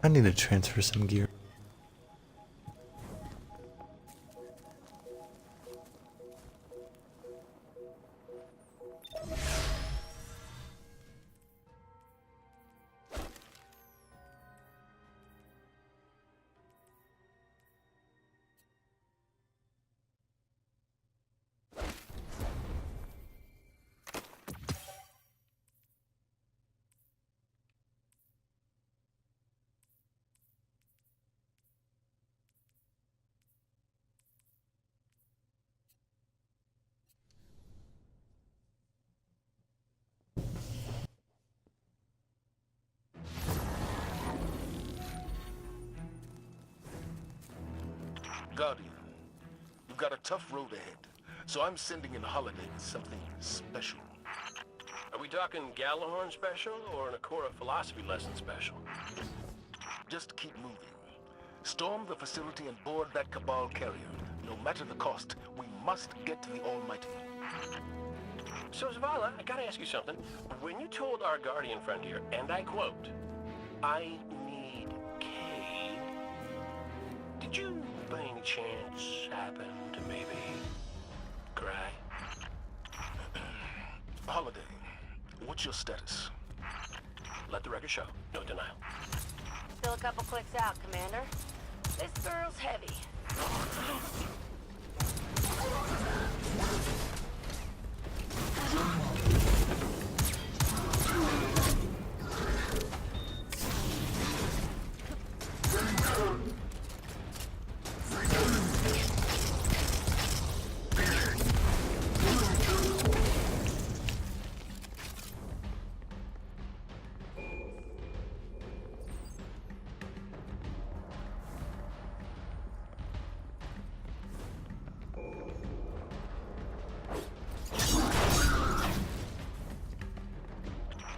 I need to transfer some gear. Guardian, you've got a tough road ahead, so I'm sending in Holiday with something special. Are we talking Gallahorn special or an Akora philosophy lesson special? Just keep moving. Storm the facility and board that Cabal carrier. No matter the cost, we must get to the Almighty. So, Zavala, I gotta ask you something. When you told our Guardian friend here, and I quote, "I need Cayde," did you, by any chance, happen to maybe cry? Holiday, what's your status? Let the record show. No denial. Still a couple clicks out, Commander. This girl's heavy.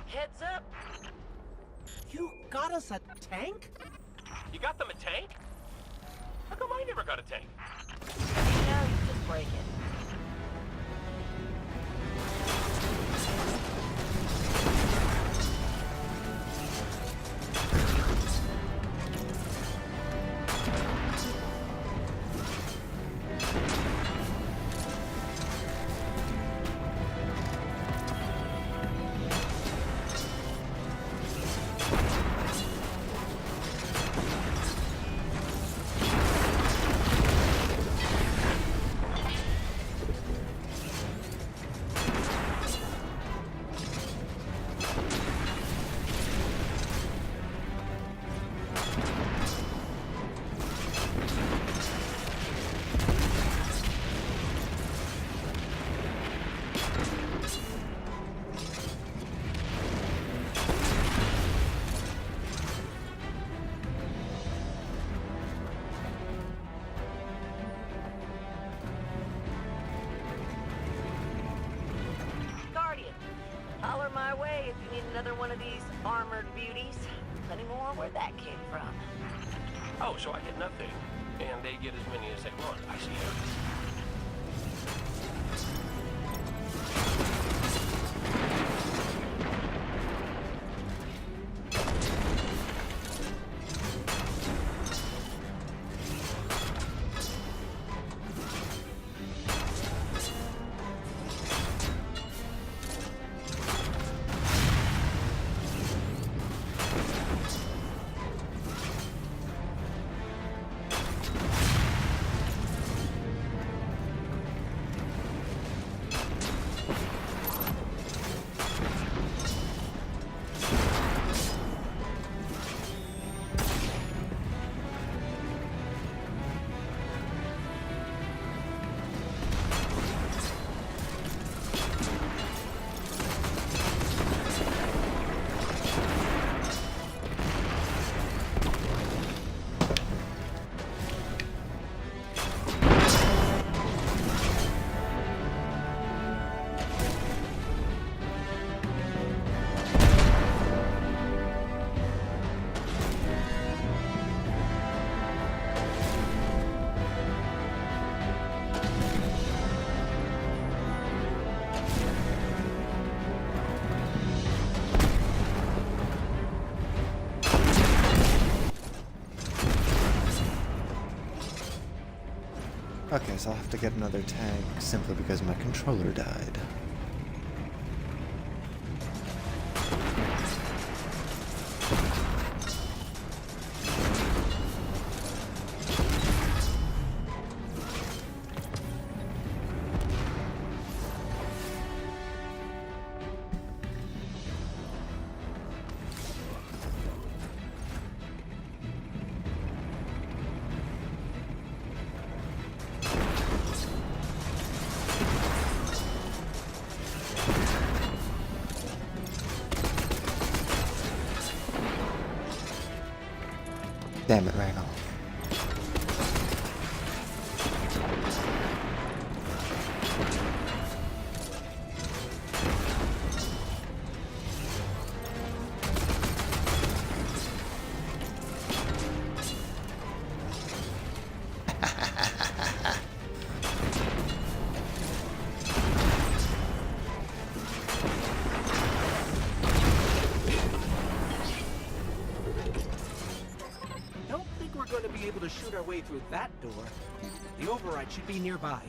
Heads up. You got us a tank? You got them a tank? How come I never got a tank? No, you just break it. Holler my way if you need another one of these armored beauties. Plenty more where that came from. Oh, so I get nothing, and they get as many as they want. I see. Okay, so I'll have to get another tank simply because my controller died. Damn it, ran off. Don't think we're going to be able to shoot our way through that door. The override should be nearby.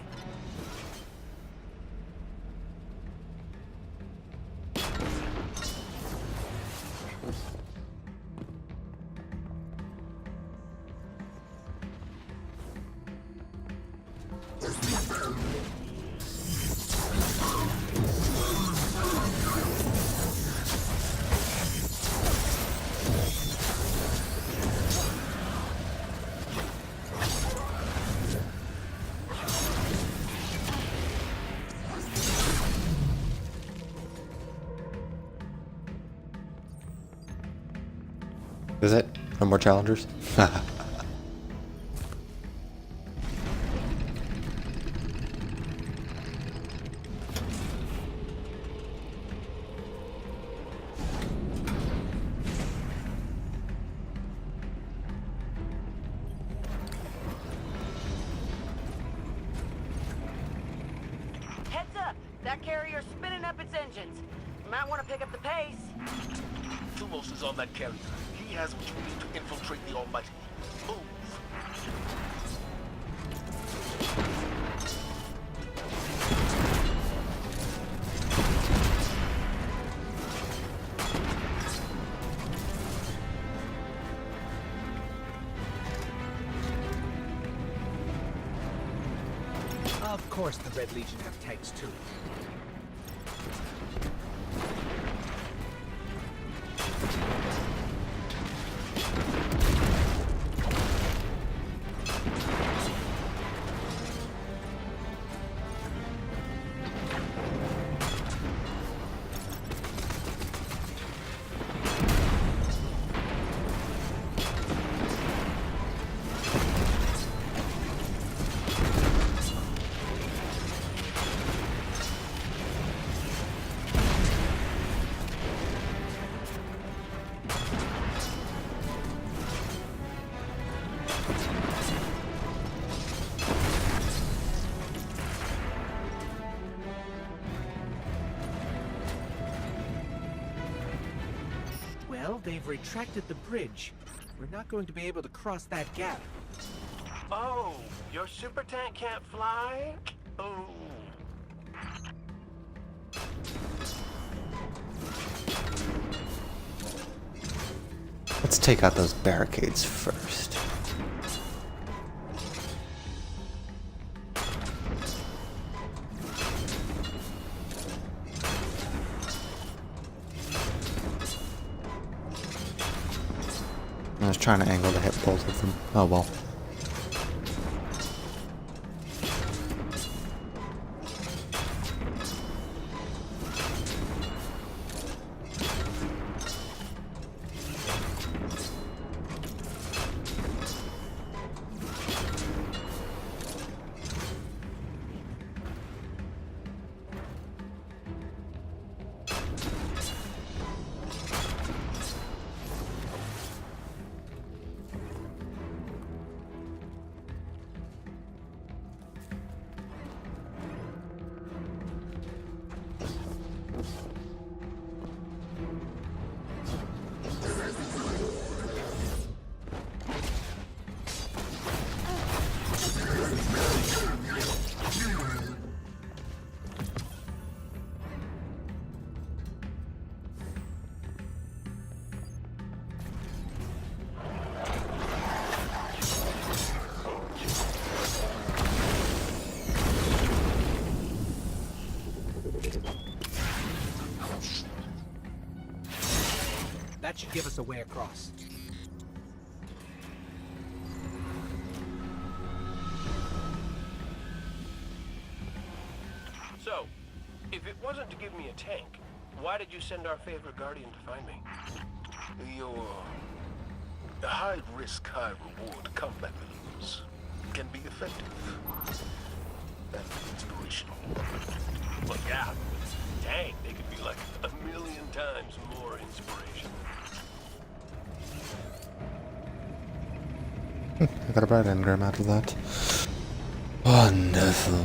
Is it? No more challengers? Heads up! That carrier's spinning up its engines. You might want to pick up the pace. Thumos is on that carrier. He has what you need to infiltrate the Almighty. Move. Of course the Red Legion have tanks too. they've retracted the bridge. We're not going to be able to cross that gap. Oh, your super tank can't fly? Oh. Let's take out those barricades first. I was trying to angle to hit both of them. Oh well. That should give us a way across. So, if it wasn't to give me a tank, why did you send our favorite Guardian to find me? Your high-risk, high-reward combat maneuvers can be effective and inspirational. Well, yeah, dang, they could be like 1,000,000 times more inspiration. I got a bright engram out of that. Wonderful.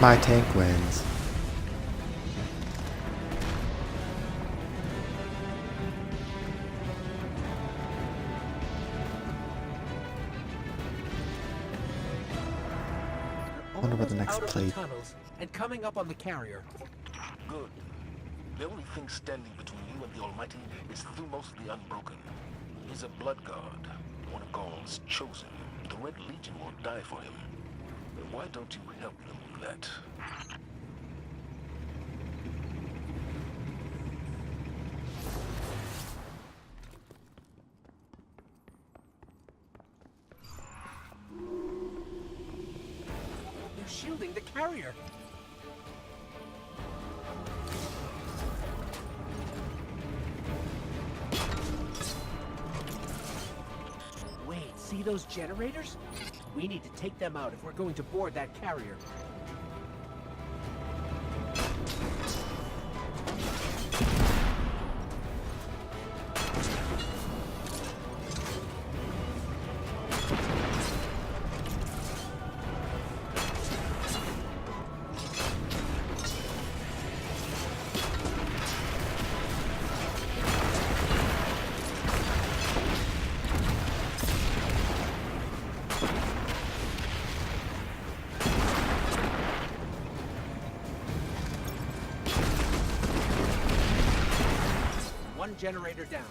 My tank wins. wonder where the Almost next out of the plate. tunnels and coming up on the carrier. Good. The only thing standing between you and the Almighty is Thumos the Unbroken. He's a blood god, one of Gaul's chosen. The Red Legion will die for him. Why don't you help them with that? They're shielding the carrier. Wait, see those generators? We need to take them out if we're going to board that carrier. One generator down.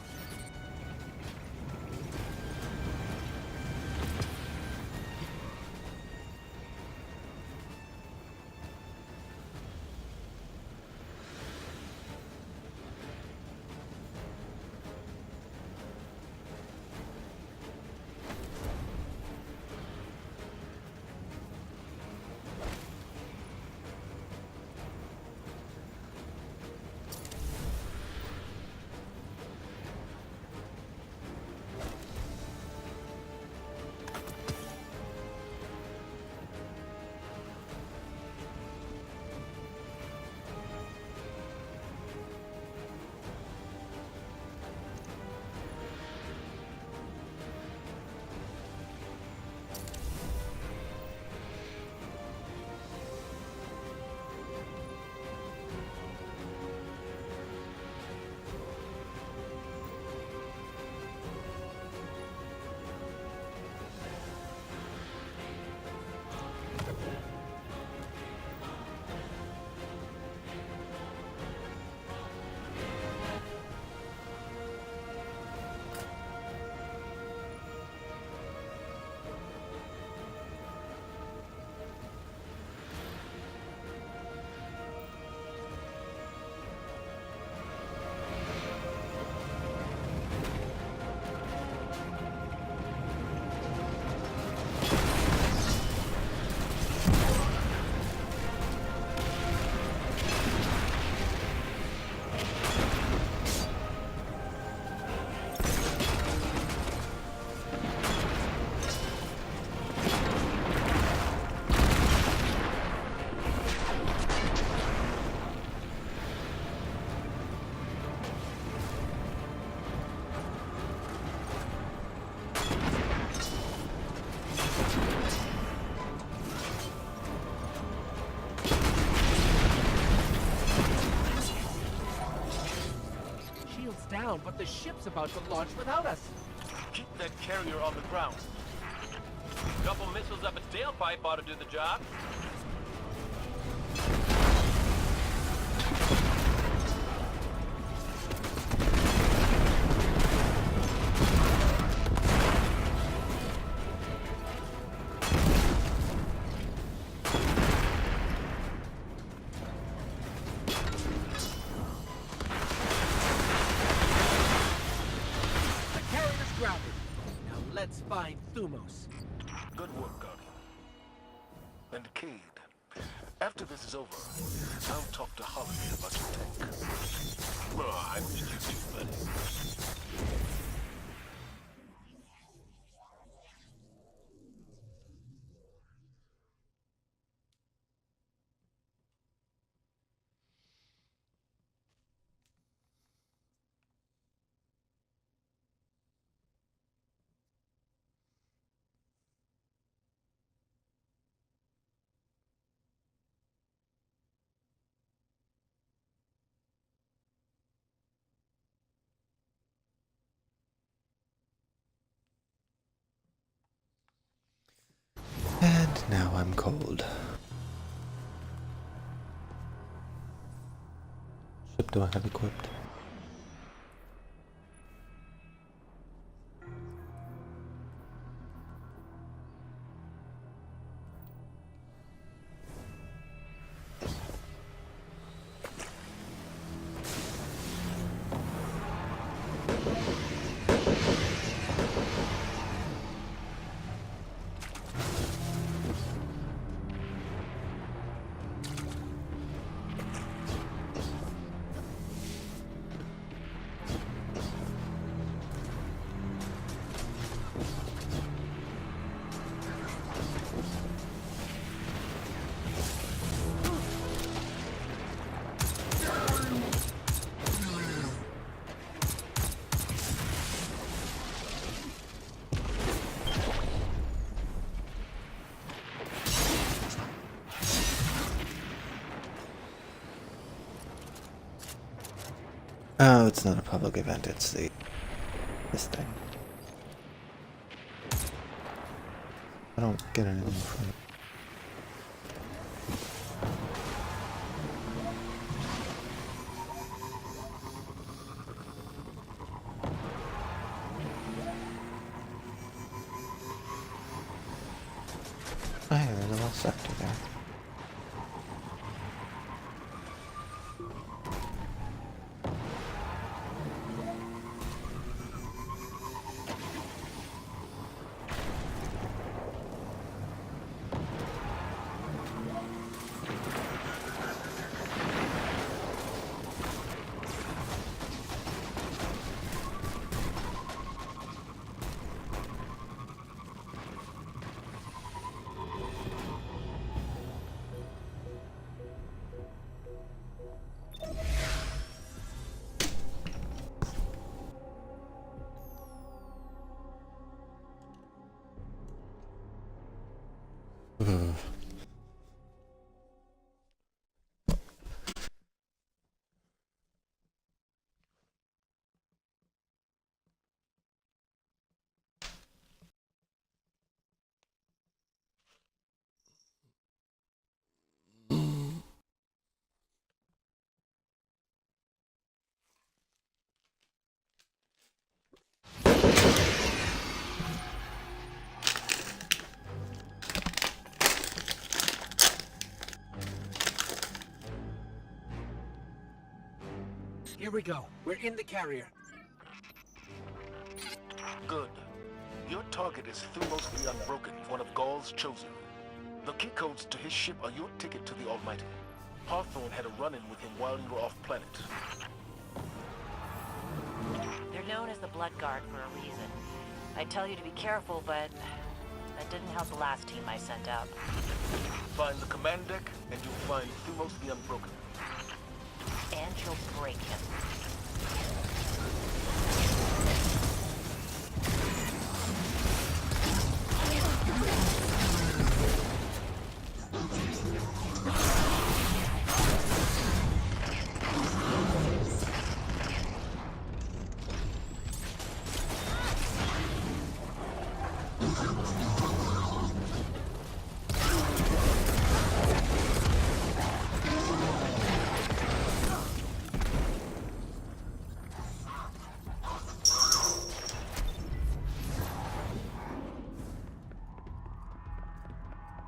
Down, but the ship's about to launch without us. Keep that carrier on the ground. A couple missiles up its tailpipe ought to do the job. Let's find Thumos. Good work, Guardian. And Cade, after this is over, I'll talk to Holiday about your tank. Oh, I missed you too, buddy. And now I'm cold. do I have equipped? Oh, it's not a public event, it's this thing. I don't get anything from it. Oh, yeah, there's a little sector there. Here we go. We're in the carrier. Good. Your target is Thumos the Unbroken, one of Gaul's chosen. The key codes to his ship are your ticket to the Almighty. Hawthorne had a run-in with him while you were off-planet. They're known as the Blood Guard for a reason. I tell you to be careful, but that didn't help the last team I sent out. Find the command deck, and you'll find Thumos the Unbroken. And you'll break him.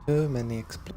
Too many explosions.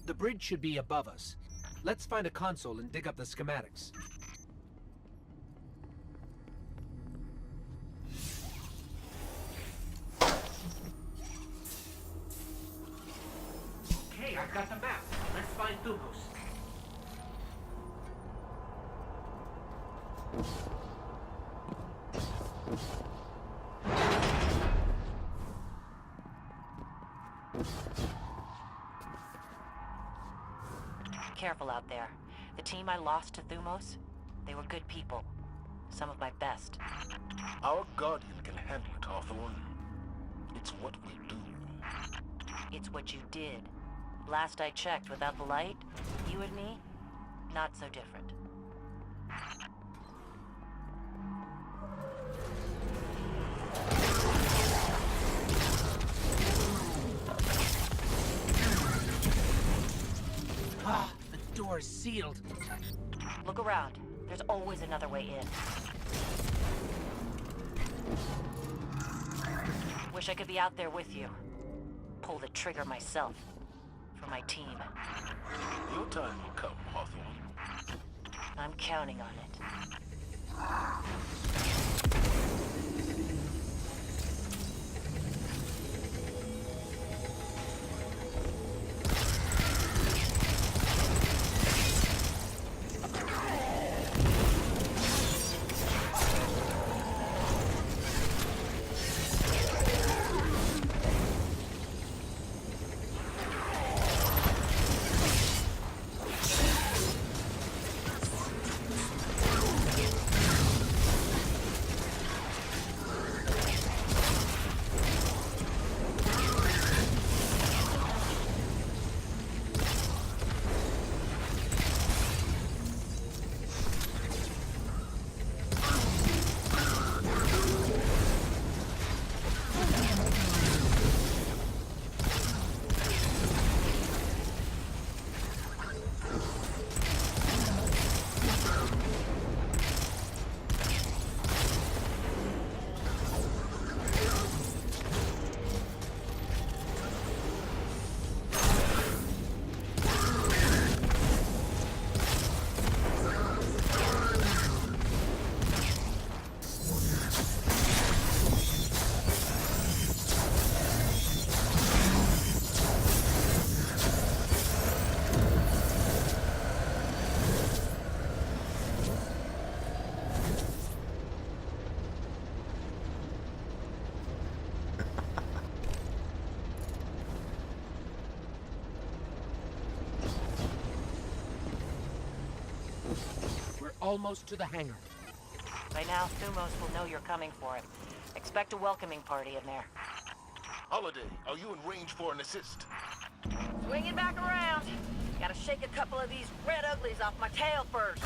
The bridge should be above us. Let's find a console and dig up the schematics. careful out there. The team I lost to Thumos, they were good people. Some of my best. Our Guardian can handle it, Hawthorne. It's what we do. It's what you did. Last I checked, without the light, you and me, not so different. Ah, the door's sealed. Look around. There's always another way in. Wish I could be out there with you. Pull the trigger myself. For my team. Your time will come, Hawthorne. I'm counting on it. Almost to the hangar. By now, Thumos will know you're coming for him. Expect a welcoming party in there. Holiday, are you in range for an assist? Swing it back around. Gotta shake a couple of these red uglies off my tail first.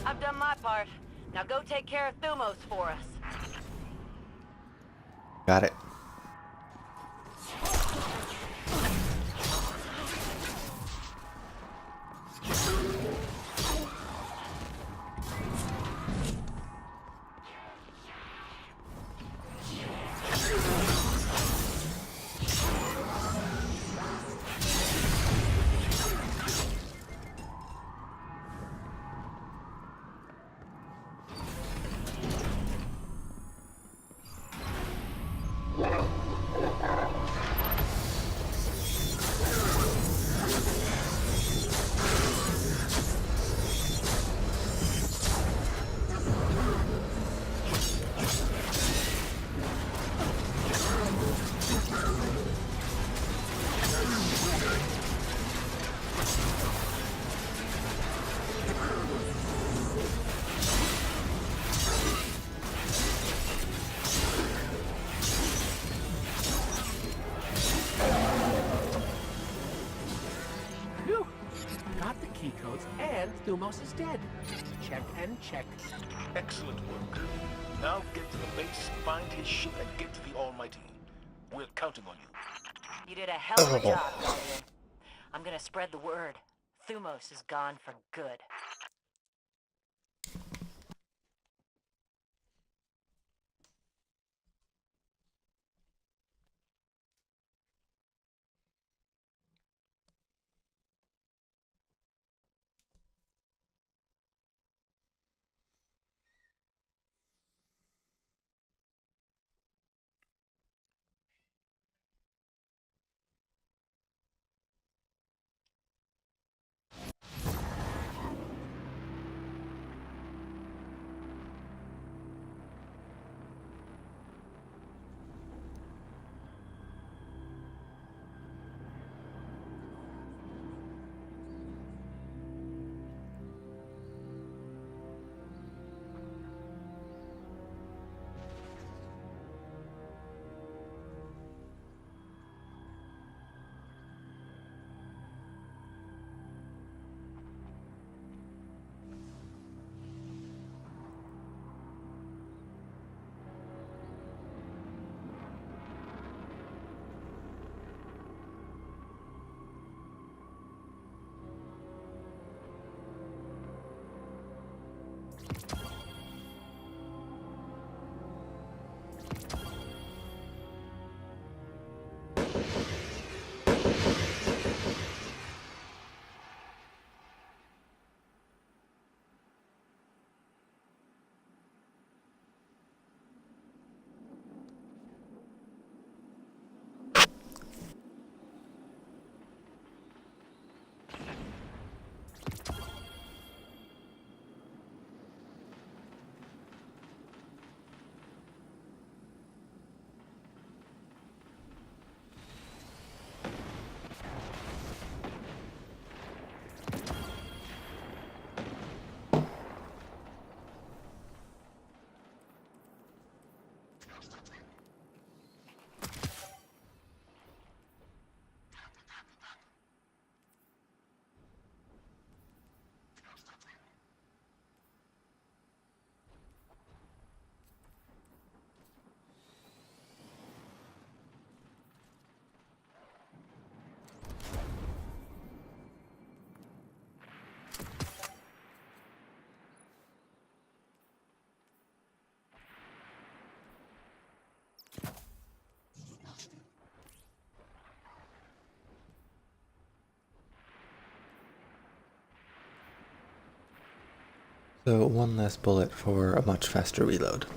I've done my part. Now go take care of Thumos for us. Got it. Thumos is dead. Check and check. Excellent work. Now get to the base, find his ship, and get to the Almighty. We're counting on you. You did a hell of a job, Guardian. I'm gonna spread the word. Thumos is gone for good. So one less bullet for a much faster reload.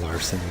Larceny.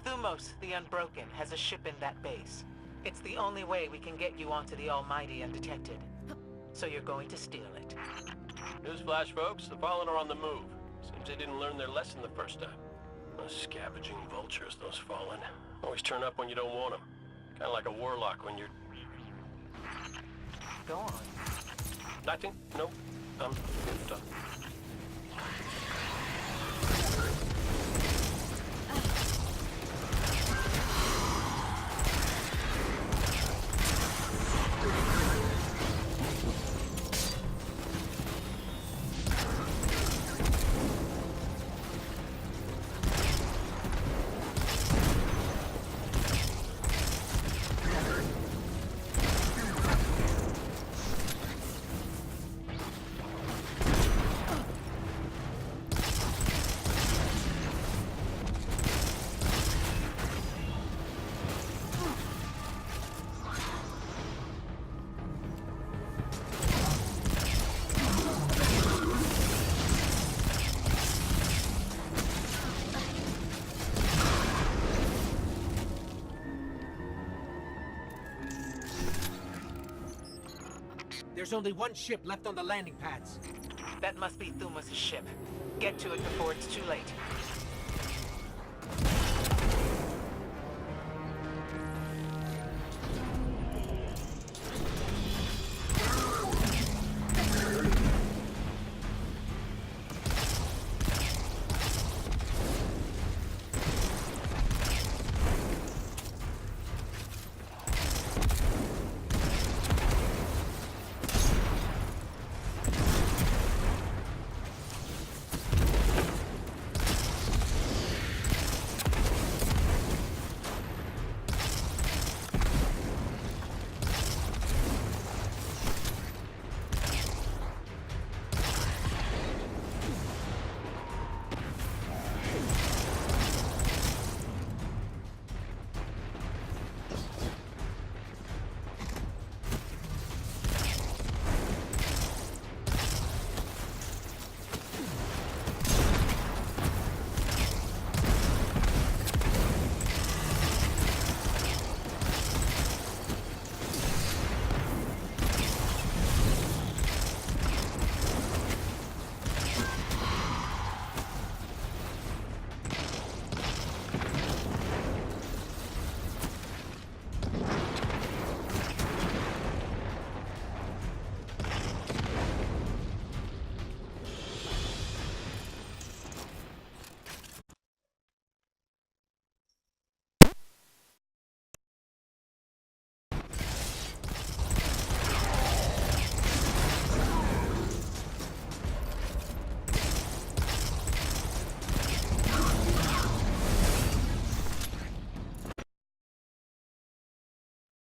Thumos, the Unbroken, has a ship in that base. It's the only way we can get you onto the Almighty undetected. So you're going to steal it. Newsflash, folks. The Fallen are on the move. Seems they didn't learn their lesson the first time. Those scavenging vultures, those Fallen. Always turn up when you don't want them. Kind of like a warlock when you're... Go on. Nothing? Nope. I'm done. There's only one ship left on the landing pads. That must be Thumos' ship. Get to it before it's too late.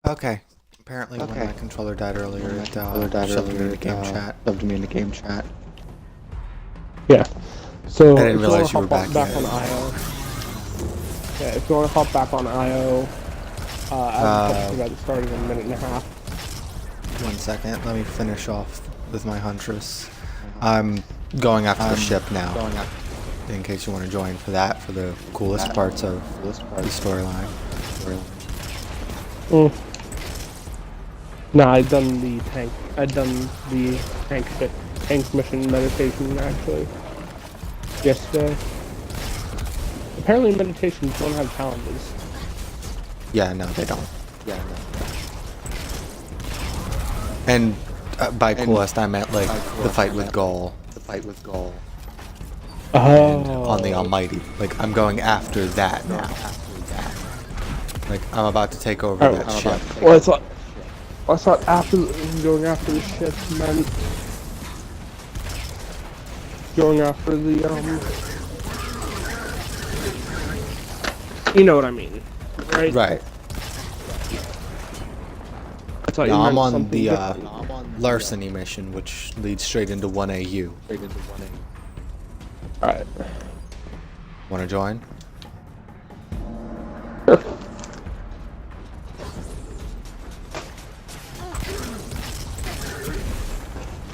Okay. Apparently when my controller died earlier, it shoved me in the game chat. Shoved me in the game chat. Yeah. So I didn't if realize you you want were to hop back back on yet. IO. Yeah, if you want to hop back on IO, I was about to start in a minute and a half. 1 second, let me finish off with my Huntress. I'm going after the ship now, in case you want to join for that, for the coolest parts of the storyline. Nah, I've done the tank mission meditation actually yesterday. Apparently meditations don't have challenges. Yeah, no, they don't. And by coolest, I meant like the fight with Gaul. Oh. On the Almighty. Like, I'm going after that now. Like, I'm about to take over that ship. Well, I thought after going after the ship meant going after the you know what I mean, right? Right. I thought No, you I'm meant on something the different. Larceny mission, which leads straight into 1AU. Alright. Want to join?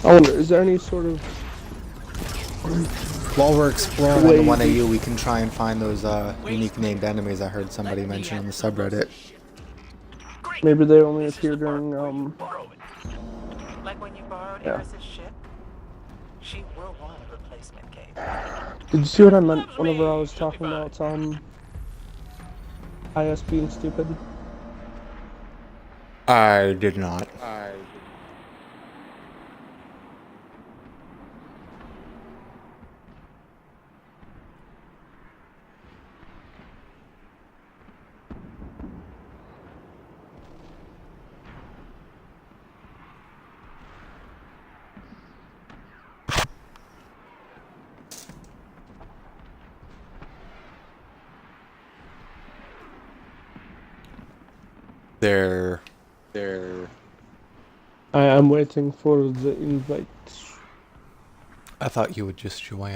I wonder, is there any sort of While we're exploring on the Wait. 1AU, we can try and find those unique named enemies I heard somebody mention on the subreddit. Maybe they only appear during Like when you borrowed Yeah. Eris's ship? She will want a replacement, Kate. Did you see what I meant whenever I was talking about IS being stupid? I did not. They're I'm waiting for the invite. I thought you would just join.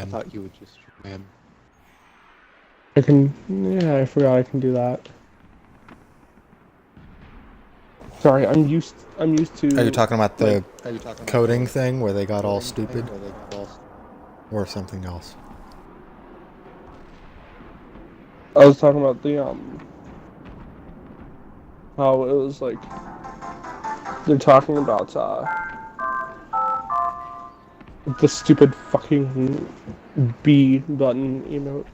I can. Yeah, I forgot I can do that. Sorry, I'm used to. Are you talking about the coding thing where they got all stupid? Or something else? I was talking about the how it was like they're talking about the stupid fucking B button emote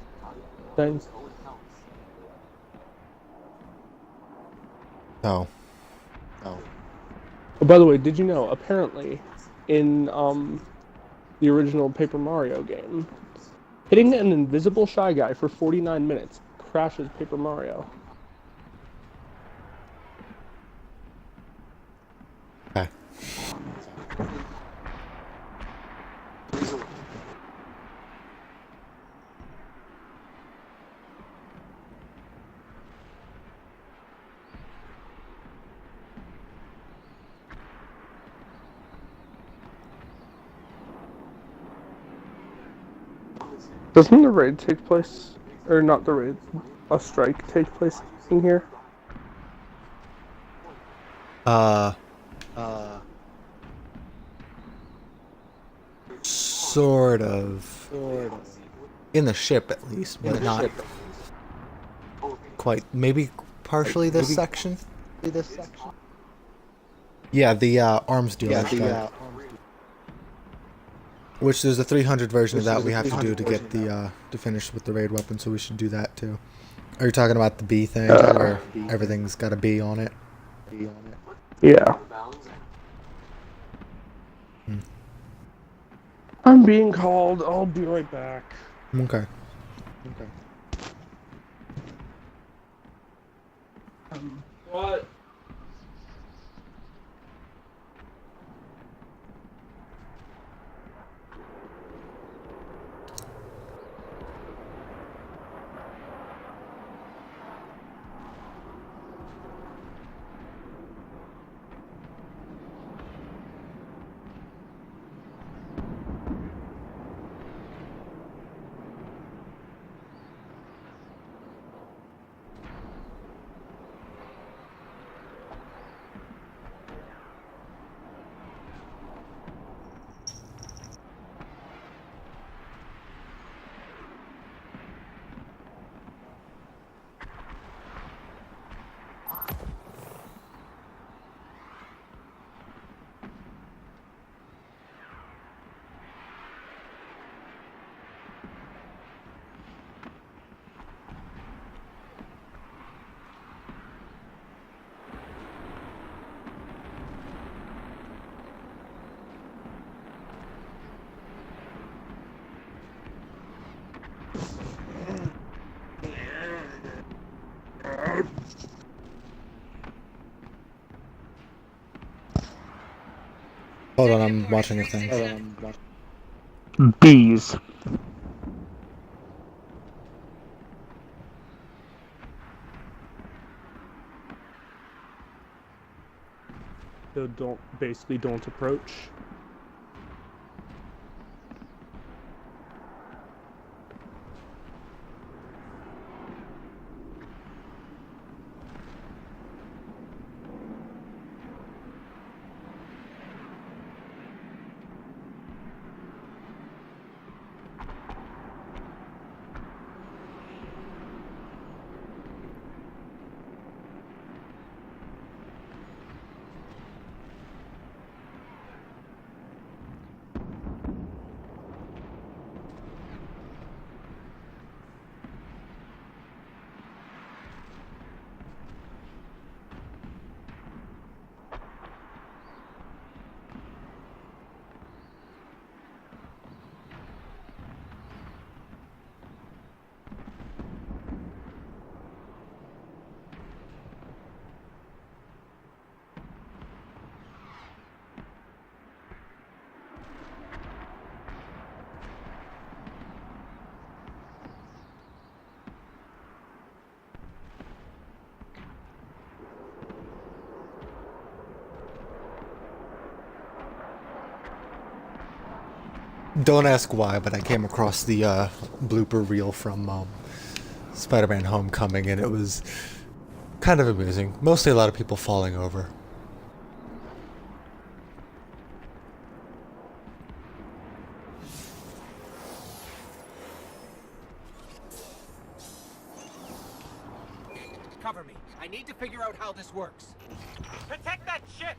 things. Oh. Oh, by the way, did you know apparently in the original Paper Mario game, hitting an invisible Shy Guy for 49 minutes crashes Paper Mario. Okay. Doesn't the raid take place, or not the raid, a strike take place in here? Sort of. In the ship, at least, but not quite. Maybe partially this section? Yeah, the arms dealer stuff. Which there's a 300 version of that we have to do to get the to finish with the raid weapon, so we should do that too. Are you talking about the B thing where everything's got a B on it? Yeah. I'm being called. I'll be right back. Okay. What? Hold on, I'm watching a thing. Bees. So don't approach. Don't ask why, but I came across the blooper reel from Spider-Man Homecoming, and it was kind of amusing. Mostly a lot of people falling over. Cover me. I need to figure out how this works. Protect that ship!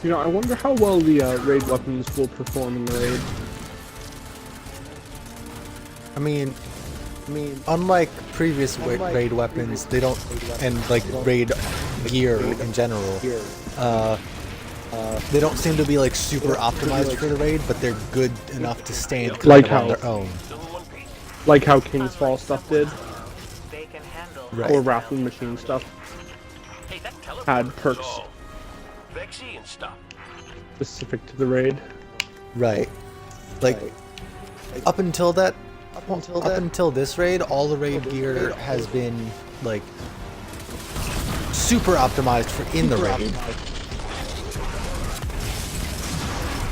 You know, I wonder how well the raid weapons will perform in the raid. I mean, unlike previous raid weapons, they don't, and like raid gear in general, they don't seem to be like super optimized for the raid, but they're good enough to stand kind Like of on how- their own. Like how King's Fall stuff did, They can handle Right. or Wrathling Machine stuff Hey, that teleporter's had perks all vexy and stuff. specific to the raid. Right. Like up until this raid, all the raid gear has been like super optimized for in the raid,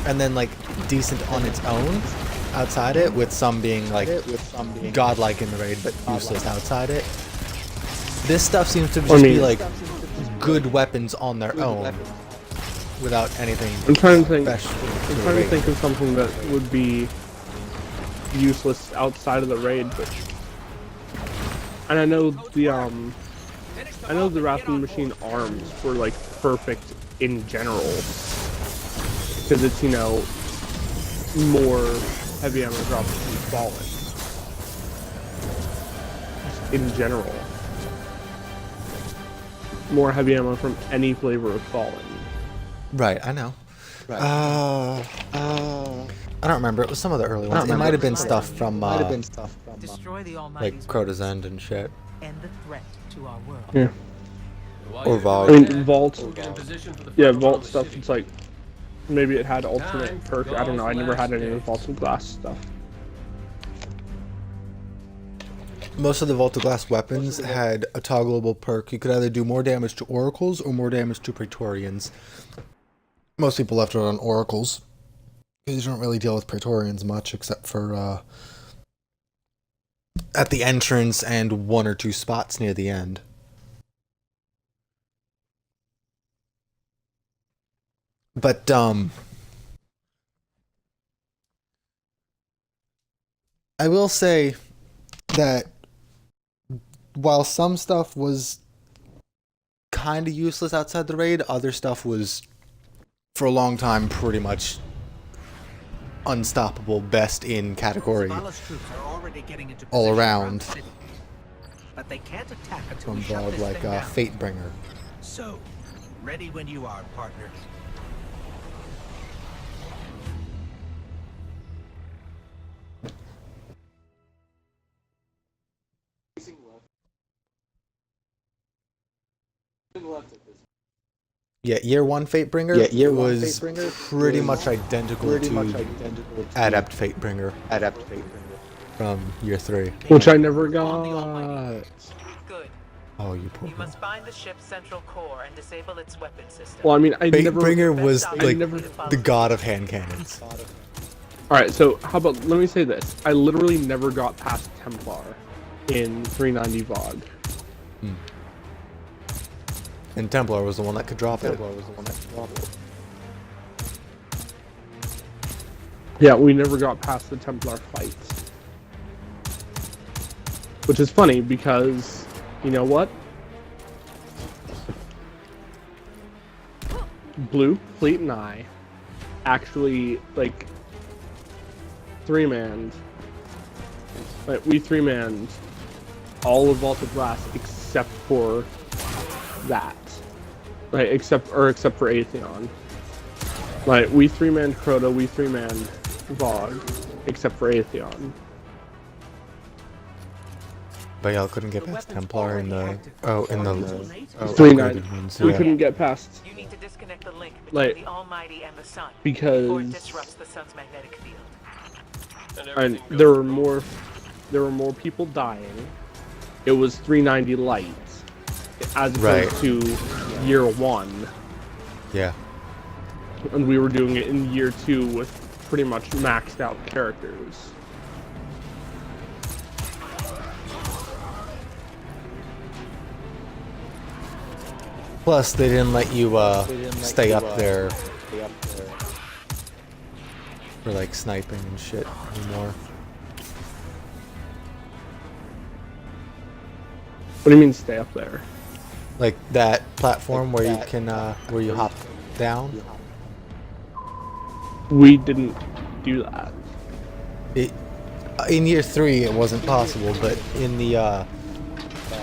and then like decent on its own outside it, with some being like godlike in the raid but useless outside it. This stuff seems to just be like good weapons on their own without anything I'm trying to think. special. to I'm the trying to raid. think of something that would be useless outside of the raid, but and I know the Wrathling Machine arms were like perfect in general because it's, you know, more heavy ammo drops from Fallen. Just in general, more heavy ammo from any flavor of Fallen. Right, I know. I don't remember. It was some of the early ones. It might have been stuff from Destroy the like Almighty's Crota's End and shit, end the threat to our world. Yeah. or I Vogue. mean, Vault. We'll get in position for the Yeah, front Vault door of the stuff. city. It's like maybe it had alternate Time perk. I don't know. I never had any of the goes Vault and Glass stuff. Most of the Vault of Glass weapons had a toggleable perk. You could either do more damage to Oracles or more damage to Praetorians. Most people left it on Oracles, because you don't really deal with Praetorians much, except for at the entrance and one or two spots near the end. But I will say that while some stuff was kind of useless outside the raid, other stuff was, for a long time, pretty much unstoppable, best in category. Zavala's troops are already getting into All position around. the city. But they can't attack until From we shut Vogue, this like thing down. Fatebringer. So, ready when you are, partner. Yeah, year one Fatebringer was pretty much identical to Adept Fatebringer from year 3. Which I never got. Good. Oh, you poor You must find the ship's central core and disable its weapon system. Well, I mean, I never. Fatebringer was like never- the god of hand cannons. All right, so how about let me say this? I literally never got past Templar in 390 Vogue. And Templar was the one that could drop it. Yeah, we never got past the Templar fights. Which is funny because, you know what? Blue, Fleet, and I actually, like, three-manned. Like, we three-manned all of Vault of Glass except for that. Like, except for Atheon. Like, we three-manned Crota, we three-manned Vogue, except for Atheon. But y'all couldn't get past Templar in the Three-nine. upgraded ones. We Yeah. couldn't get past, You need to disconnect the link between Like, the Almighty and the Sun before it because disrupts the Sun's magnetic field. And and everything there goes were more people dying. It was 390 light as opposed Right. to year 1, Yeah. and we were doing it in year 2 with pretty much maxed out characters. Plus, they didn't let you stay up there for like sniping and shit anymore. What do you mean stay up there? Like that platform where you can where you hop down. We didn't do that. It in year 3 it wasn't possible, but in the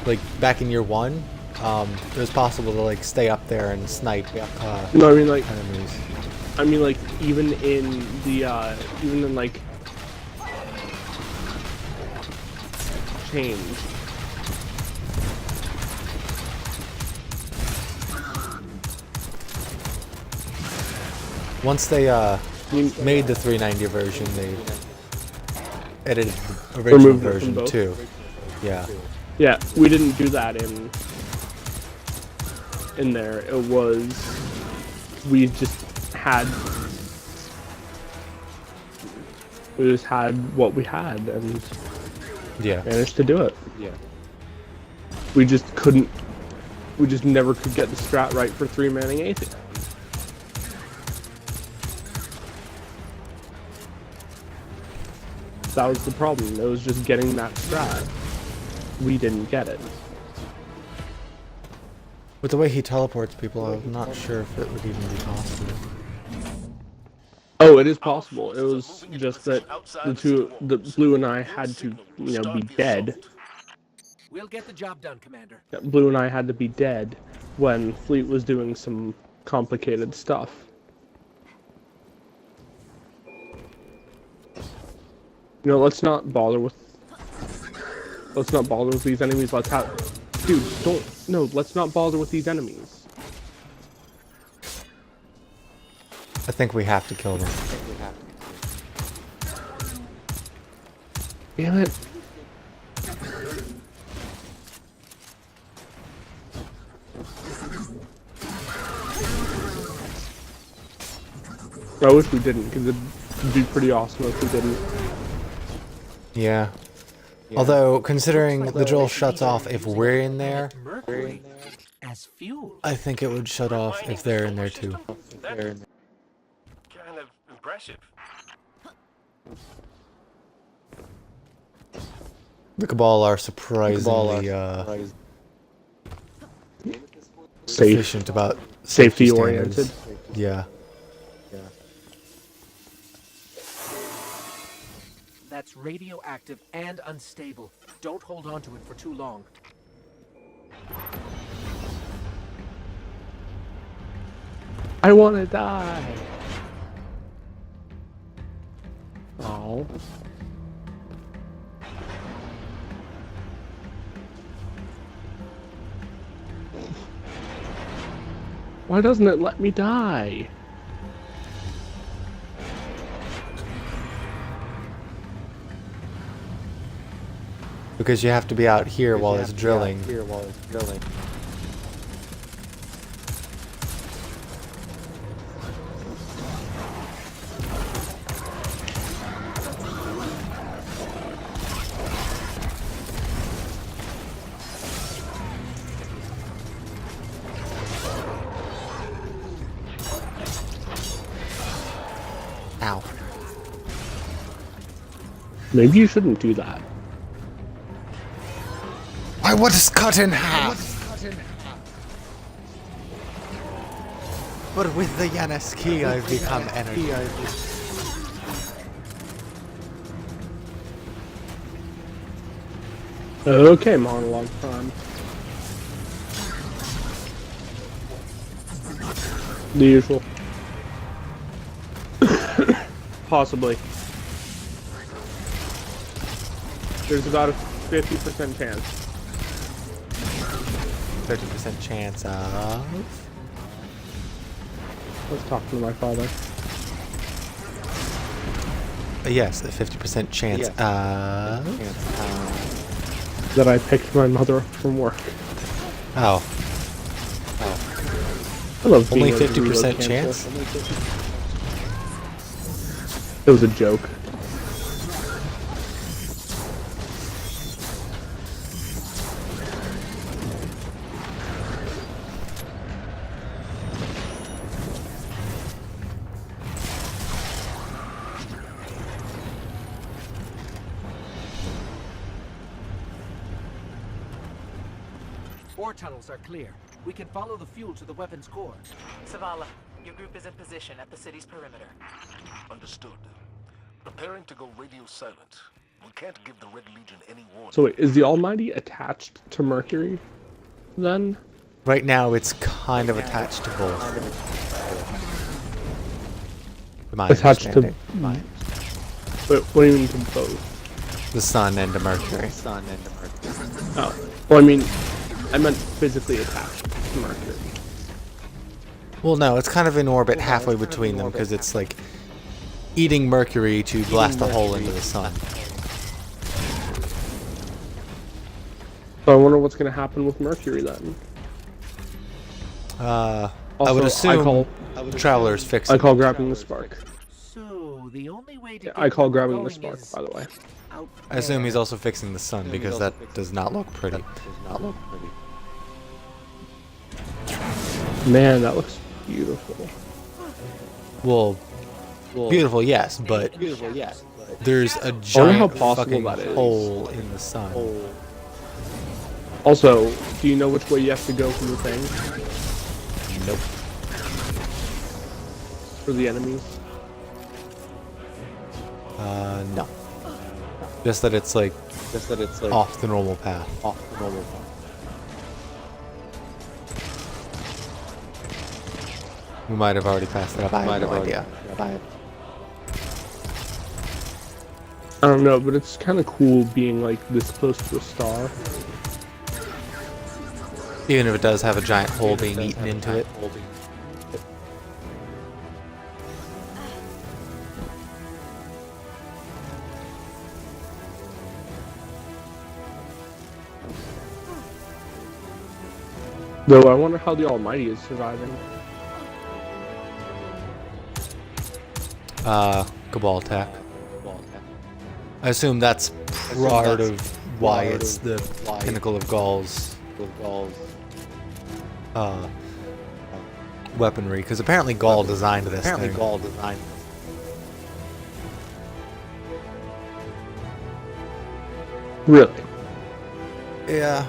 like back in year 1, it was possible to like stay up there and snipe No, I mean like enemies. even in the even in like change. Once they made the 390 version, they edited the original Removed it from version both? too. Yeah. Yeah, we didn't do that in there. It was we just had what we had and Yeah. managed to do it. Yeah. We just never could get the strat right for 3-manning Atheon. That was the problem. It was just getting that strat. We didn't get it. With the way he teleports people, I'm not sure if it would even be possible. Oh, it is possible. It was just that the Blue and I had to, be dead. We'll get the job done, Commander. Blue and I had to be dead when Fleet was doing some complicated stuff. Let's not bother with these enemies. Let's not bother with these enemies. I think we have to kill them. Damn it. I wish we didn't, because it'd be pretty awesome if we didn't. Yeah. Although, considering the drill shuts off if we're in there, Mercury as fuel. I think it would shut off if they're in there too. That's kind of impressive. The Cabal are surprisingly Safe. efficient about Safety standards. oriented. Yeah. That's radioactive and unstable. Don't hold on to it for too long. I want to die. Oh. Why doesn't it let me die? Because you have to be out here while it's drilling. Ow. Maybe you shouldn't do that. I was cut in half! But with the Yanis key, I've become energy. Okay, monologue time. The usual. Possibly. There's about a 50% chance. 30% chance of... Let's talk to my father. Yes, a 50% chance of... That I picked my mother up from work. Oh. I love Only being able to 50% reload chance? cancel. It was a joke. Ore tunnels are clear. We can follow the fuel to the weapon's core. Zavala, your group is in position at the city's perimeter. Understood. Preparing to go radio silent. We can't give the Red Legion any warning. So wait, is the Almighty attached to Mercury, then? Right now, it's kind of attached to both. My Attached to... understanding. Wait, what do you mean to both? The sun and to Mercury. Oh. Well, I mean, I meant physically attached to Mercury. Well, no, it's kind of in orbit halfway between them because it's like eating Mercury to blast a hole into the sun. So I wonder what's going to happen with Mercury then. I Also, would assume I Traveler's fixing. I call grabbing the spark. So the only way to Yeah, get I call them grabbing the going spark, is by the way. out I assume there. he's also fixing the sun because that does not look pretty. Man, that looks beautiful. Well, beautiful, yes, but there's a how giant possible fucking that is. hole in the sun. Also, do you know which way you have to go from the thing? Nope. For the enemies? No. Just that it's like off the normal path. We might have already passed it up. I have no idea. I don't know, but it's kind of cool being like this close to a star. Even if it does have a giant hole being eaten into it. Though I wonder how the Almighty is surviving. Cabal attack. I assume that's part of why it's the Pinnacle of Gaul's weaponry, because apparently Gaul designed this thing. Really? Yeah.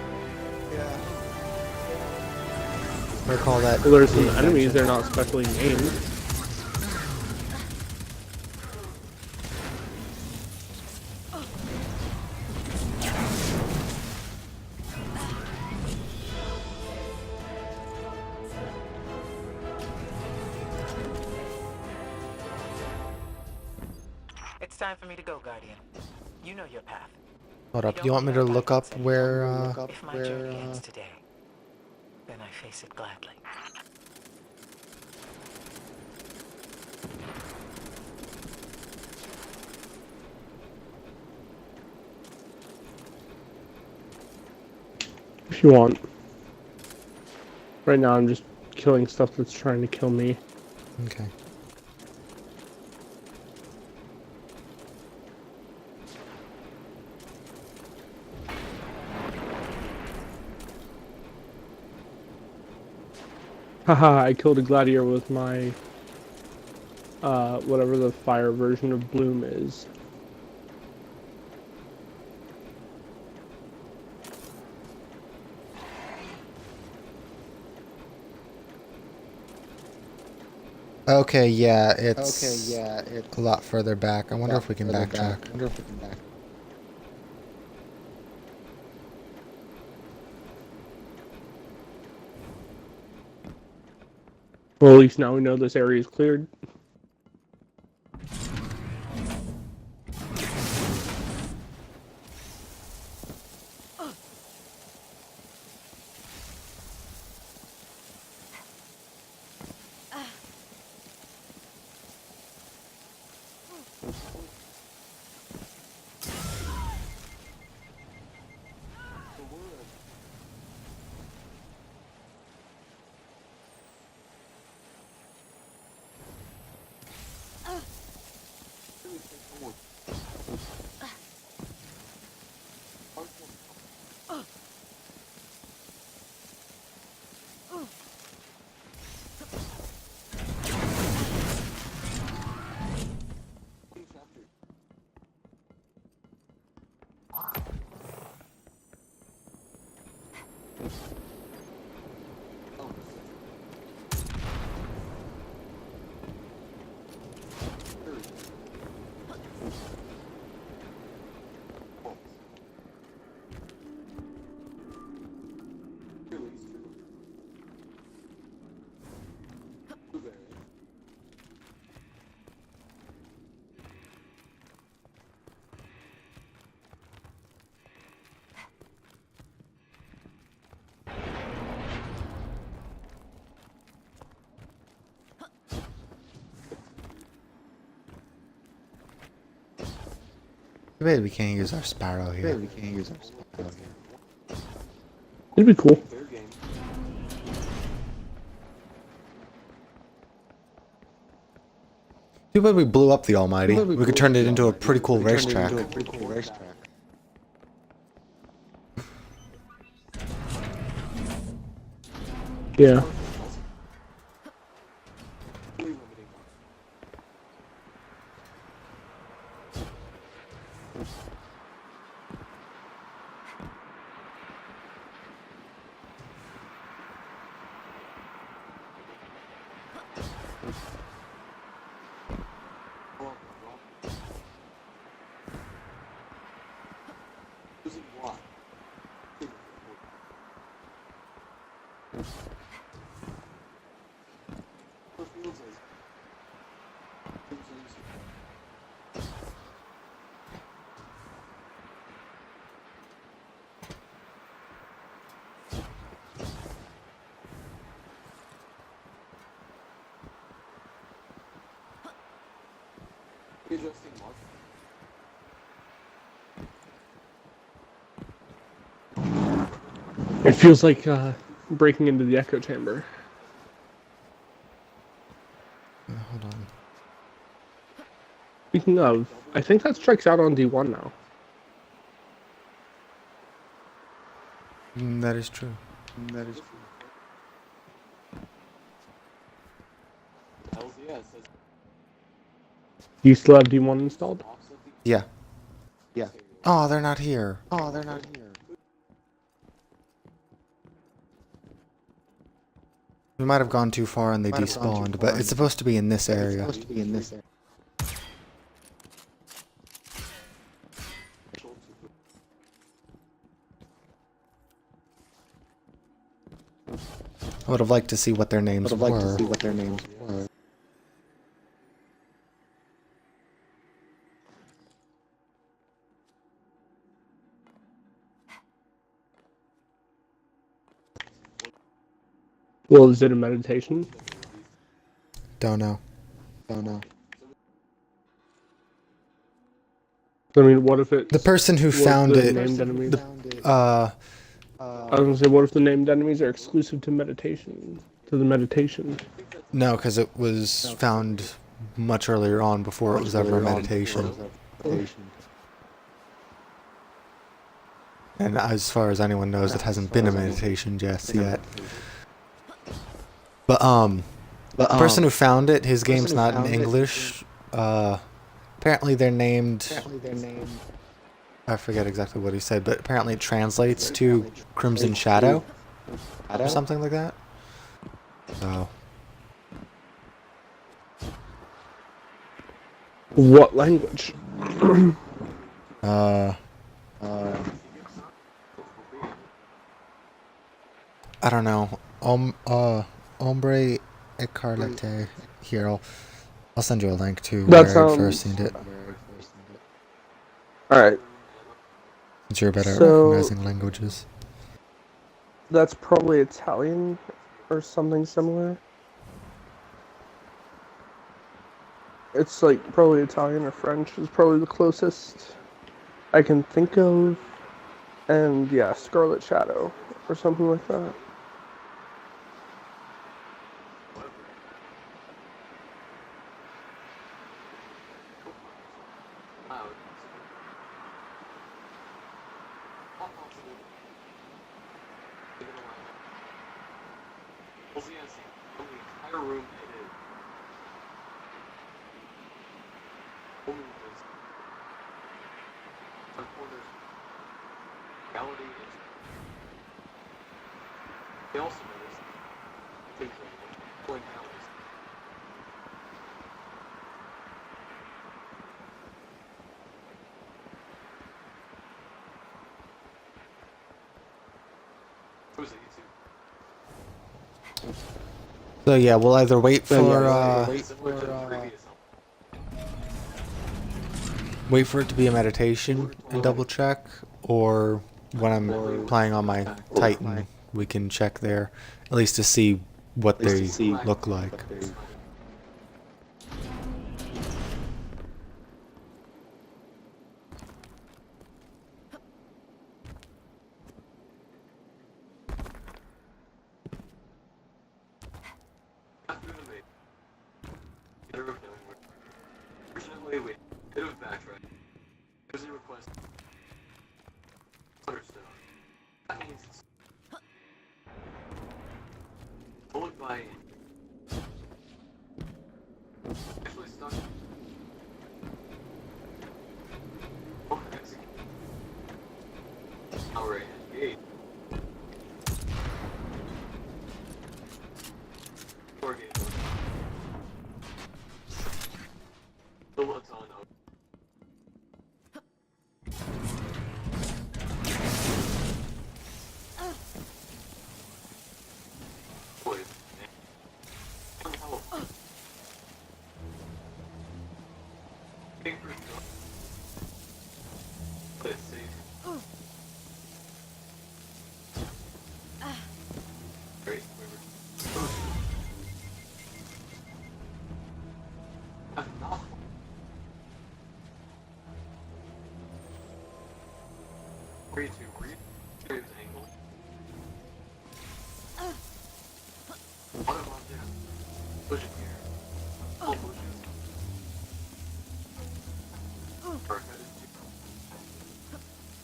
Recall that. Well, there's some enemies, they're not specially named. It's time for me to go, Guardian. You know your path. Hold up. Do you want me to look up where? If my journey ends today, then I face it gladly. If you want. Right now I'm just killing stuff that's trying to kill me. Okay. Haha, I killed a gladiator with my whatever the fire version of Bloom is. Okay, yeah, it's a lot further back. I wonder if we can backtrack. Well, at least now we know this area is cleared. Too bad we can't use our Sparrow here. It'd be cool. Too bad we blew up the Almighty. We could turn it into a pretty cool racetrack. Yeah. It feels like breaking into the echo chamber. Hold on. Speaking of, I think that strikes out on D1 now. That is true. Do you still have D1 installed? Yeah. Oh, they're not here. We might have gone too far and they despawned, but it's supposed to be in this area. I would have liked to see what their names were. Well, is it a meditation? Don't know. I mean, what if it? The person who found it, Named enemies? uh, I was gonna say, what if the named enemies are exclusive to meditation? To the meditation? no, because it was found much earlier on before it was ever a meditation. And as far as anyone knows, it hasn't been a meditation just yet. But the person who found it, his game's not in English. Apparently they're named. I forget exactly what he said, but apparently it translates to Crimson Shadow or something like that. So What language? I don't know. Hombre Ecarlate. Here, I'll send you a link to That where I first sounds- seen it. Alright, Since you're better at So- recognizing languages. that's probably Italian or something similar. It's like probably Italian or French is probably the closest I can think of. And yeah, Scarlet Shadow or something like that. So yeah, we'll either wait for wait for it to be a meditation and double check, or when I'm playing on my Titan, we can check there, at least to see what they look like.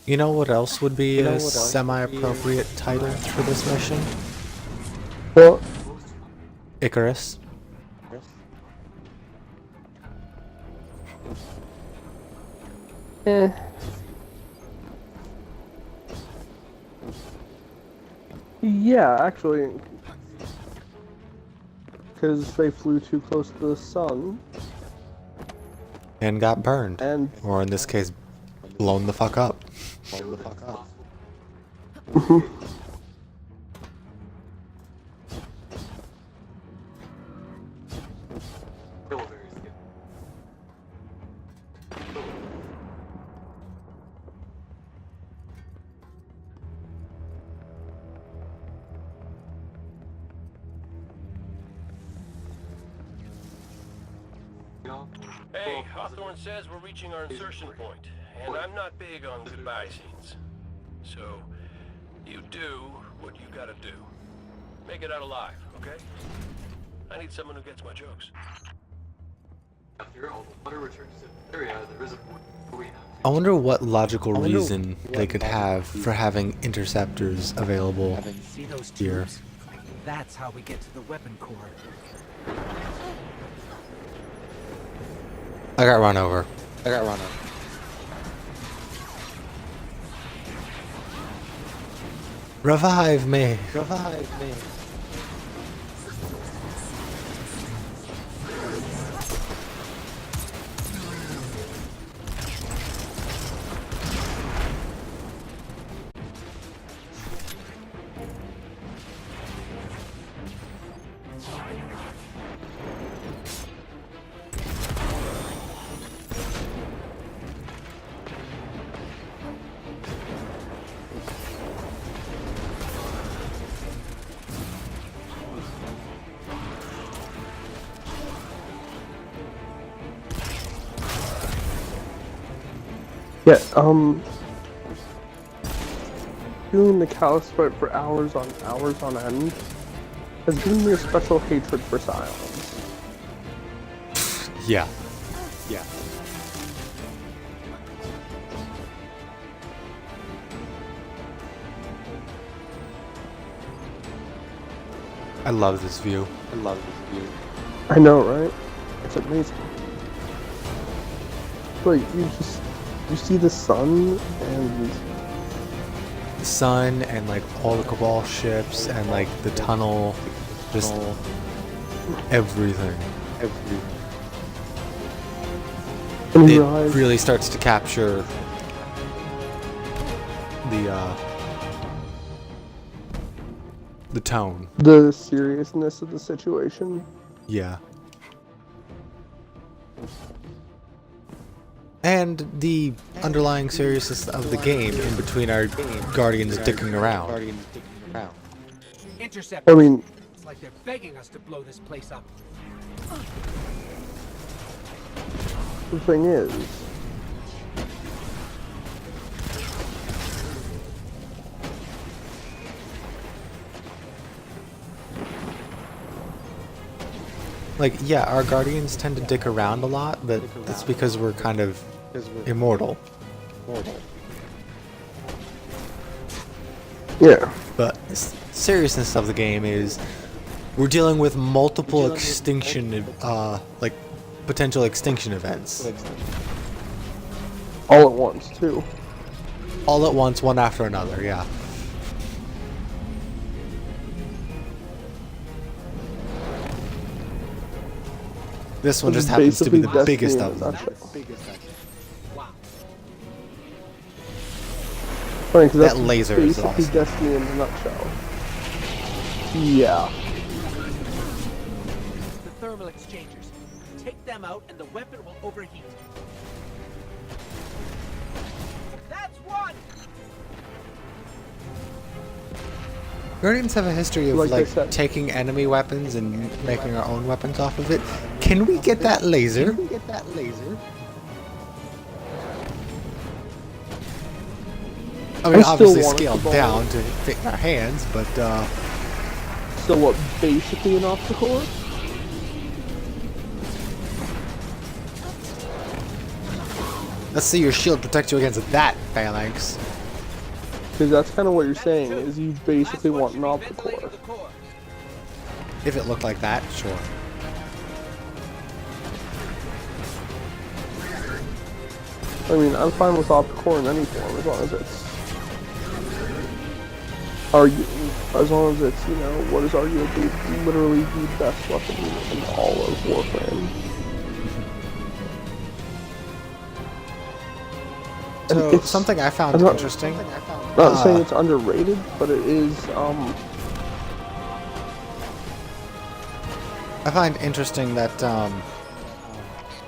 You know what else would be a semi-appropriate title for this mission? Well, Icarus. eh. Yeah, actually, because they flew too close to the sun, And got burned. and Or in this case, blown the fuck up. Hey, Hawthorne says we're reaching our insertion point, and I'm not big on goodbye scenes. So, you do what you gotta do. Make it out alive, okay? I need someone who gets my jokes. I wonder what logical reason they could have for having interceptors available See those here. tubes? That's how we get to the weapon core. I got run over. Revive me. Yeah, doing the Callus fight for hours on end has given me a special hatred for Scions. Yeah. Yeah. I love this view. I know, right? It's amazing. Like, you see the sun and The sun and like all the Cabal ships and like the tunnel, just everything. you It realize really starts to capture the tone. the seriousness of the situation. Yeah. And the underlying seriousness of the game in between our Guardians dicking around. Intercept. I mean, It's like they're begging us to blow this place up. the thing is, Like, yeah, our Guardians tend to dick around a lot, but that's because we're kind of immortal. yeah. But the seriousness of the game is we're dealing with multiple extinction, like potential extinction events. All at once, too. All at once, one after another, yeah. This one Which just is happens to be the basically biggest Destiny of in a them. Wow. Funny, 'cause That that's laser is basically awesome. Destiny in a nutshell. Yeah. The thermal exchangers. Take them out and the weapon will overheat. That's one! Guardians have a history of Like I like said. taking enemy weapons and making our own weapons off of it. Can we get that laser? I mean, I still obviously want it to scaled ball. down to fit in our hands, but So what, basically an Opticore? let's see your shield protect you against that, Phalanx. Because that's kind of what you're saying, is you basically want an Opticore. If it looked like that, sure. I mean, I'm fine with Opticore in any form, as long as it's... as long as it's, you know, what is arguably literally the best weapon in all of Warframe. And So it's something I found I'm not- interesting. Not saying it's underrated, but it is, I find interesting that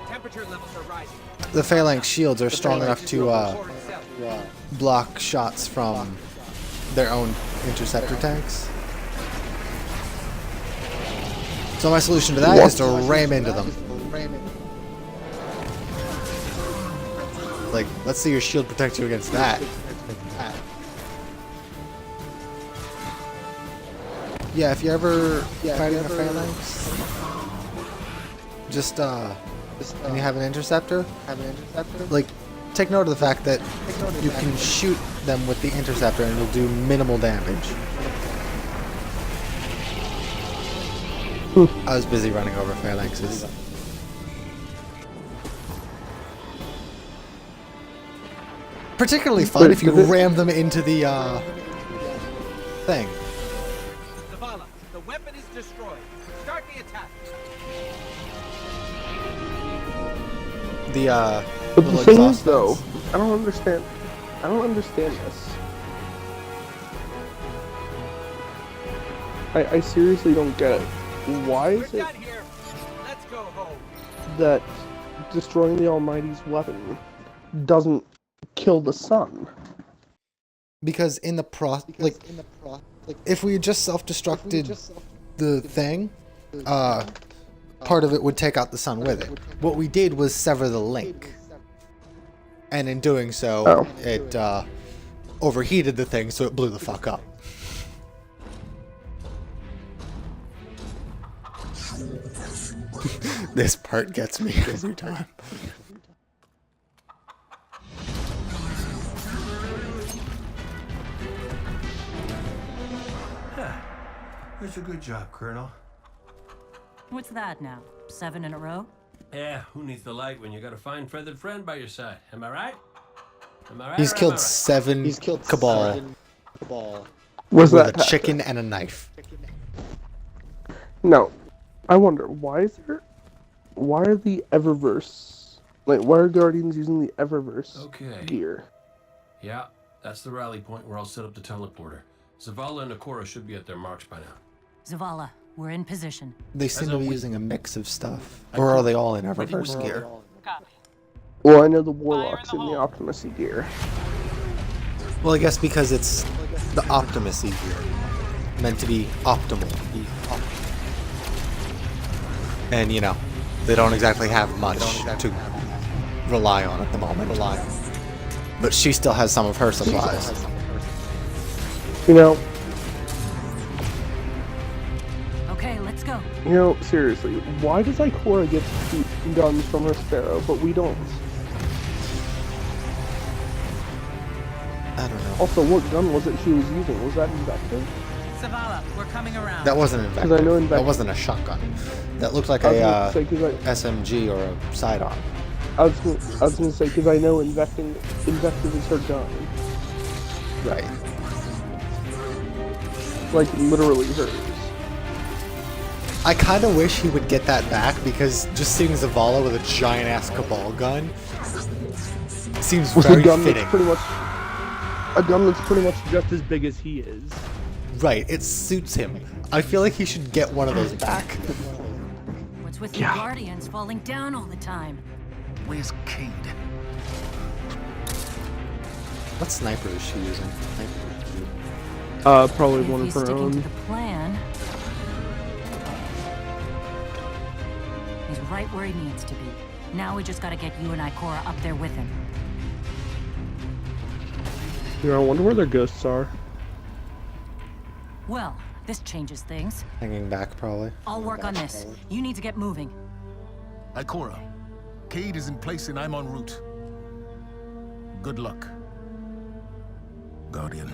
Temperature levels are rising. the Phalanx shields are strong enough to Core itself. block shots from their own interceptor tanks. So my solution to that is to ram into them. Like, let's see your shield protect you against that. Yeah, if you're ever fighting a Phalanx, just and you have an interceptor, like, take note of the fact that you can shoot them with the interceptor and it'll do minimal damage. I was busy running over Phalanxes. Particularly fun Wait, if you did it- ram them into the thing. Zavala, the weapon is destroyed. Start the attack. The but the little thing exhaust is, though, vents. I don't understand this. I seriously don't get it. Why We're is it done here. Let's go home. that destroying the Almighty's weapon doesn't kill the sun? Because in the if we had just self-destructed the thing, part of it would take out the sun with it. What we did was sever the link. and in doing so, Oh. it overheated the thing, so it blew the fuck up. This part gets me every time. That's a good job, Colonel. What's that now? 7 in a row? Yeah, who needs the light when you got a fine feathered friend by your side? Am I right? Am I right? He's or am I killed right? seven Cabal Was with that a chicken and a knife. No. I wonder, why are the Eververse, like, why are Guardians using the Eververse Okay. gear? Yeah, that's the rally point where I'll set up the teleporter. Zavala and Ikora should be at their marks by now. Zavala, we're in position. They seem to be using a mix of stuff. Or are they all in Eververse gear? Well, I know the Warlock's in the Optimus gear. Well, I guess because it's the Optimus gear. Meant to be optimal. And, you know, they don't exactly have much to rely on at the moment. But she still has some of her supplies. You know, Okay, let's go. seriously, why does Ikora get to shoot guns from her Sparrow, but we don't? I don't know. Also, what gun was it she was using? Was that Invective? Zavala, we're coming around. That wasn't Because I know Invective. That Invective. wasn't a shotgun. That looked like I was a gonna say, 'cause SMG or a sidearm. I was gonna say, because I know Invective is her gun. Right. Like, literally hers. I kind of wish he would get that back, because just seeing Zavala with a giant ass Cabal gun seems With very a gun fitting. that's pretty much just as big as he is. Right, it suits him. I feel like he should get one of those back. What's with you Guardians falling down all the time? Where's Cade? What sniper is she using? Probably If one of he's her sticking to own. the plan, he's right where he needs to be. Now we just gotta get you and Ikora up there with him. I wonder where their ghosts are. Well, this changes things. Hanging back, probably. I'll work on this. You need to get moving. Ikora, Cade is in place and I'm en route. Good luck, Guardian.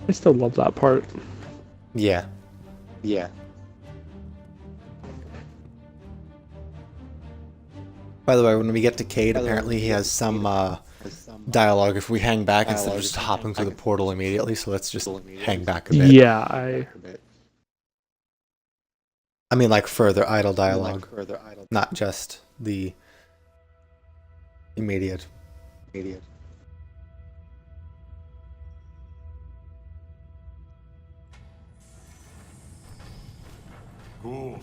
I still love that part. Yeah. By the way, when we get to Cade, apparently he has some dialogue if we hang back instead of just hopping through the portal immediately, so let's just hang back a bit. Yeah, I mean, like, further idle dialogue. Not just the immediate. Go.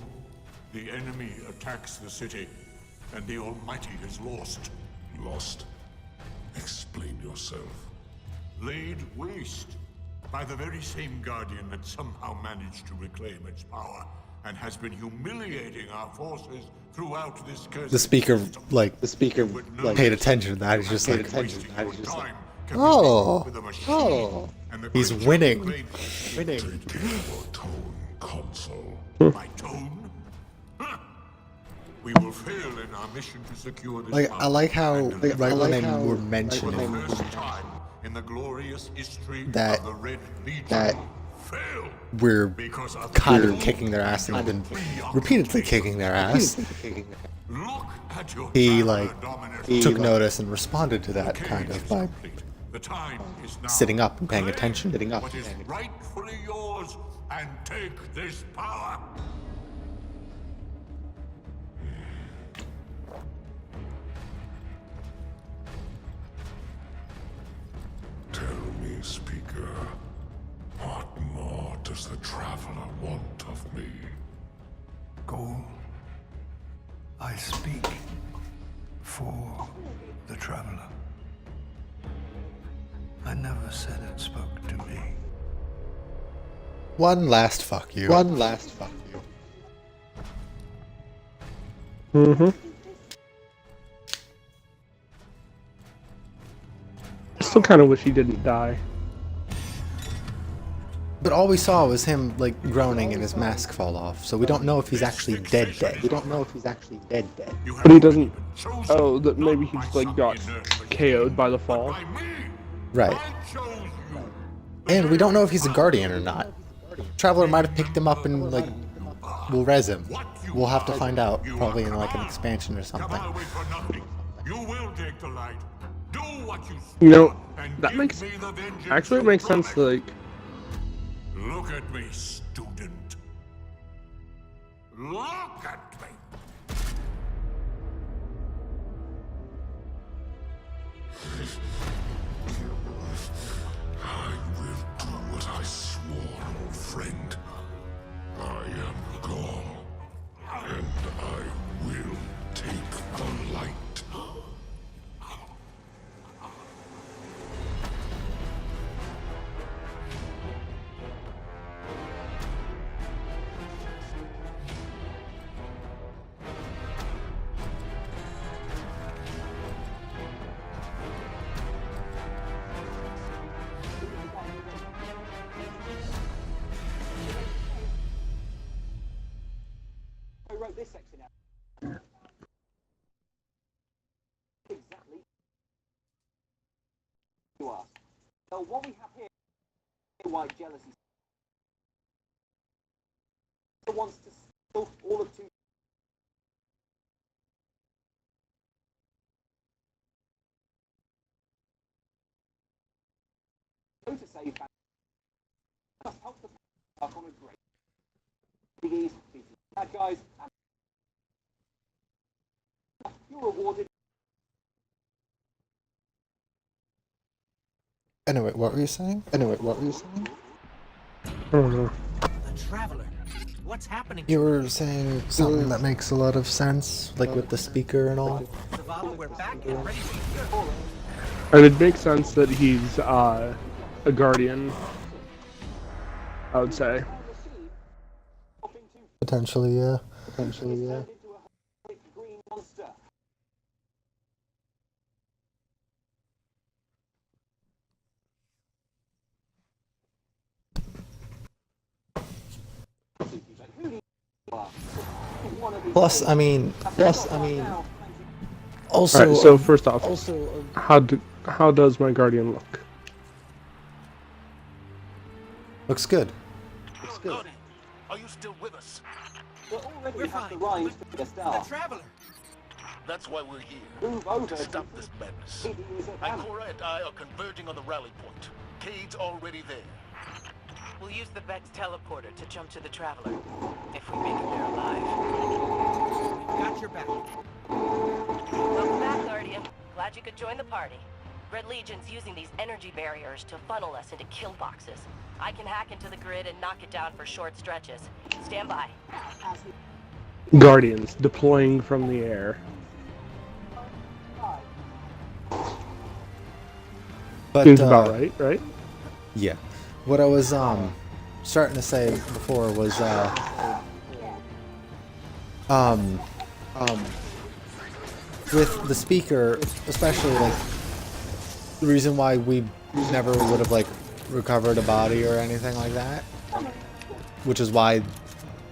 The enemy attacks the city, and the Almighty is lost. Lost? Explain yourself. Laid waste by the very same Guardian that somehow managed to reclaim its power and has been humiliating our forces throughout this cursed The speaker, like, paid attention to that. He's just like, oh, he's winning. Console. My tone? Huh. We will fail in our mission to secure this Like, power. I like how, And right when they were for the mentioning first time in the glorious history that- of the Red Legion, that fail we're because of kind you. of kicking their ass and have been repeatedly kicking their ass, Look at your he, power, like, Dominus. took notice and responded to that kind of by The time is now. sitting up and paying attention. What is rightfully yours and take this power. Tell me, Speaker, what more does the Traveler want of me? Go. I speak for the Traveler. I never said it spoke to me. One last fuck you. Mm-hmm. also kind of wish he didn't die. But all we saw was him, like, groaning and his mask fall off, so we don't know if he's actually dead. We don't know if he's actually dead. But he doesn't... Oh, that maybe he just, like, got KO'd by the fall. Right. And we don't know if he's a Guardian or not. Traveler might have picked him up and, like, we'll res him. We'll have to find out, probably in, like, an expansion or something. You will take the light. Do what you You know, that makes... Actually, it makes sense, like... Look at me, student. Look at me. I will do what I swore, old friend. I am Gaul, and I will take the light. This section out. Exactly. You are. So what we have here, white jealousy. Wants to steal all of two. To save just help the path on a great. Biggies, bad guys. You're rewarded. Anyway, what were you saying? I don't know. The Traveler. What's happening? You were saying something that makes a lot of sense, like with the speaker and all. Zavala, we're back and ready for you. And it makes sense that he's, a Guardian. I would say. Potentially, yeah. Green monster. Plus, I mean, also. Alright, so first off, how does my Guardian look? Looks good. Guardian, are you still with us? We're fine. The Traveler. That's why we're here. Move over. To stop this madness. Ikora and I are converging on the rally point. Cade's already there. We'll use the Vex teleporter to jump to the Traveler, if we make it there alive. Got your back. Welcome back, Guardian. Glad you could join the party. Red Legion's using these energy barriers to funnel us into kill boxes. I can hack into the grid and knock it down for short stretches. Stand by. Guardians deploying from the air. But, Seems about right? Yeah. What I was starting to say before was with the speaker, especially like the reason why we never would have like recovered a body or anything like that, which is why,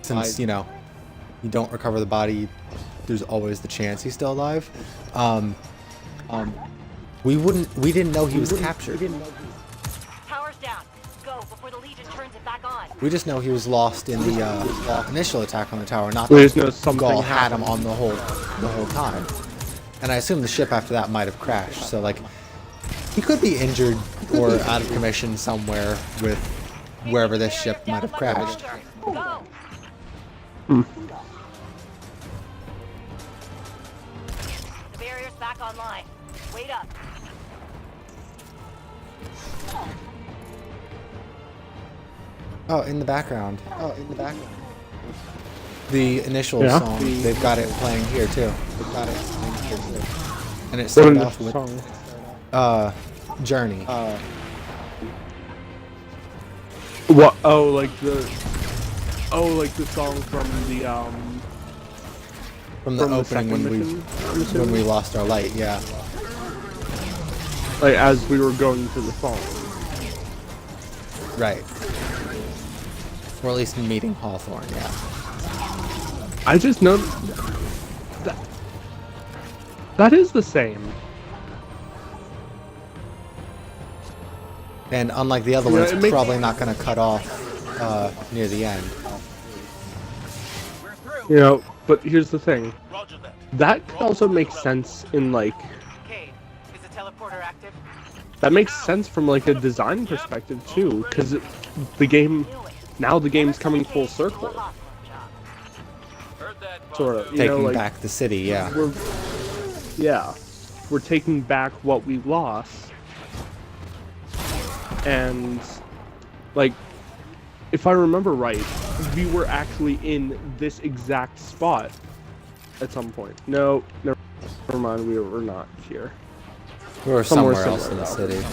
since you know you don't recover the body, there's always the chance he's still alive. We didn't know he was captured. Power's down. Go before the Legion turns it back on. We just know he was lost in the initial attack on the tower, not We just know that something Gaul had him on the whole time. And I assume the ship after that might have crashed. So like, he could be injured or out of commission somewhere with wherever this ship might have crashed. Go. The barrier's back online. Wait up. Oh, in the background. The initial song, they've got it playing here too. And it started off with Journey. What? Oh, like the song from the opening second mission, when we lost our light, yeah. like as we were going to the phone. Right. Or at least meeting Hawthorne, yeah. I just noticed that is the same. And unlike the other Yeah, one, it it's makes- probably not going to cut off near the end. You know, but here's the thing. Roger that. That could also make sense in like Cade, is the teleporter active? that makes sense from like a design perspective too, because the game now the game's coming full circle. Heard that, Sort of, you Taking know, like back the city, yeah. we're taking back what we lost, and like if I remember right, we were actually in this exact spot at some point. No, never mind, we were not here. We were Somewhere somewhere else in the similar, city.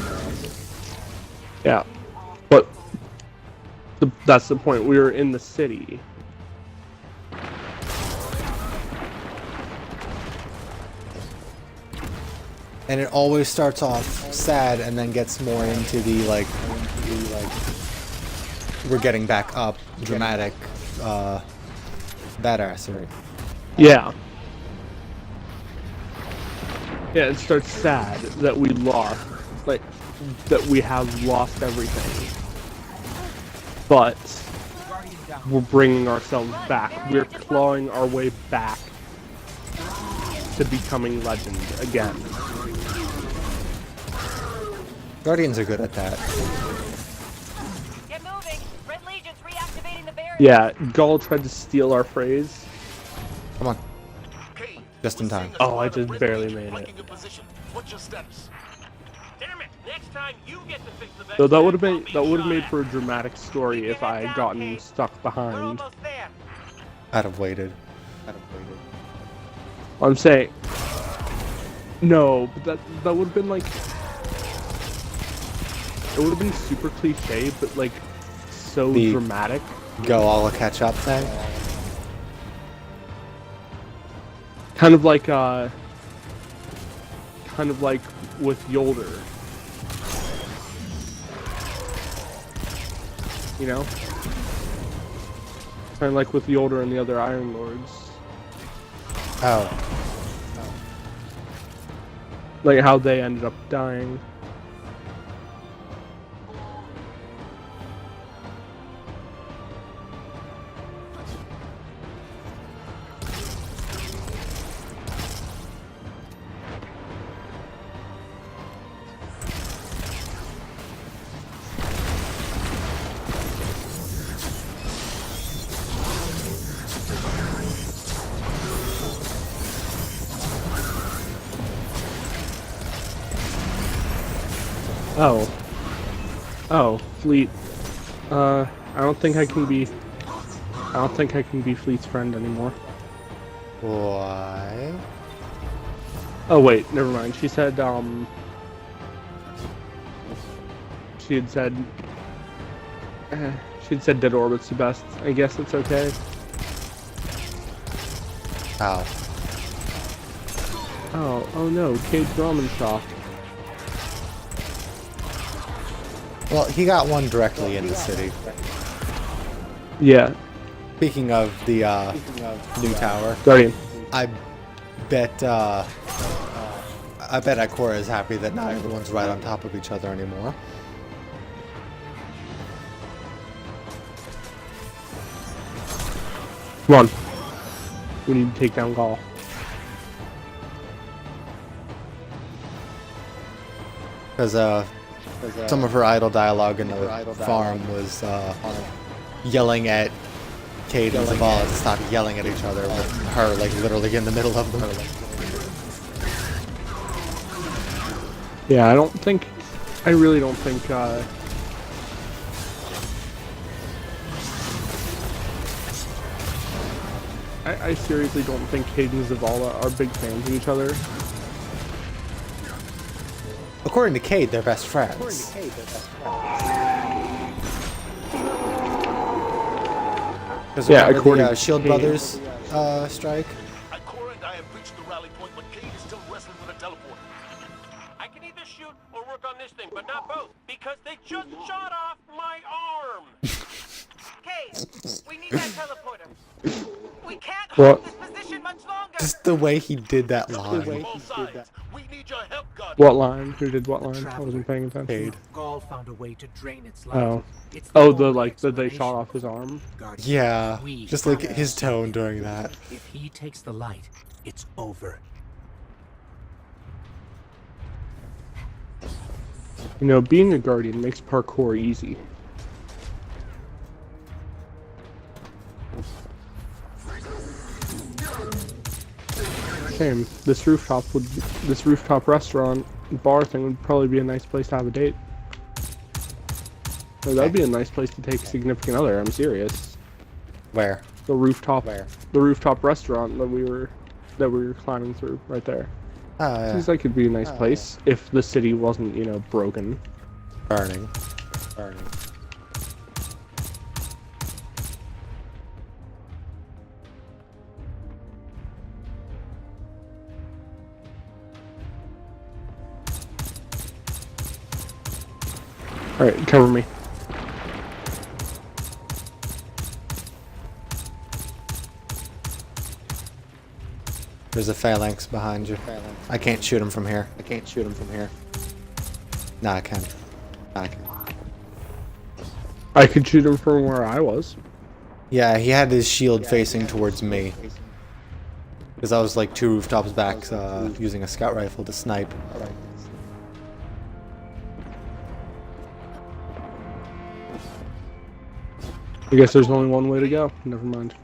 Yeah, but that's the point. We were in the city. And it always starts off sad and then gets more into the like we're getting back up dramatic badassery. Yeah. Yeah, it starts sad that we lost, like, that we have lost everything. But we're bringing ourselves back. We're clawing our way back to becoming legend again. Guardians are good at that. Get moving! Red Legion's reactivating the barrier. Yeah, Gull tried to steal our phrase. Come on. Just in time. Oh, I just barely made it. Flanking your position. What's your status? Damn it! Next time you get to fix the So that would have made for a dramatic story if I had gotten stuck We're behind. almost there. I'd have waited. I'm saying no, but that would have been like it would have been super cliche, but like so The- dramatic. Go all a catch up thing. Kind of like with Yolder. You know? Kind of like with Yolder and the other Iron Lords. Oh. Like how they ended up dying. Oh, Fleet. I don't think I can be Fleet's friend anymore. Why? Oh wait, never mind. She said she had said Dead Orbit's the best. I guess it's okay. Ow. Oh no, Cade's ramen shop. Well, he got one directly in the city. Yeah, Speaking of the new tower, Guardian. I bet Ikora is happy that not everyone's right on top of each other anymore. Come on. We need to take down Gaul. Because some of her idle dialogue in the farm was yelling at Cade and Zavala to stop yelling at each other with her like literally in the middle of them. Yeah, I really don't think I seriously don't think Cade and Zavala are big fans of each other. According to Cade, they're best friends. Because Yeah, remember according the to Shield Cade. Brothers strike? Ikora and I have reached the rally point, but Cade is still wrestling with a teleporter. I can either either shoot or work on this thing, but not both, because they just shot off my arm. Cade, we need that teleporter. We can't What? hold this position much longer. Just the way he did that line. Both sides. We need your help, God. What line? Who did what line? I wasn't paying attention. Cade. Gaul found a way to drain its life. Oh. It's Oh, only the like that they explanation. shot off his arm. Guardian, Yeah, we just like are his tone during that. If he takes the light, it's over. You know, being a guardian makes parkour easy. Shame. This rooftop restaurant bar thing would probably be a nice place to have a date. Or that'd be a nice place to take a significant other. I'm serious. Where? The rooftop. Where? The rooftop restaurant that we were climbing through right there. Oh, yeah. Seems like it'd be a nice place if the city wasn't, you know, broken. Burning. Alright, cover me. There's a phalanx behind you. I can't shoot him from here. Nah, I can. I could shoot him from where I was. Yeah, he had his shield facing towards me. Because I was like 2 rooftops back using a scout rifle to snipe. I guess there's only one way to go. Never mind.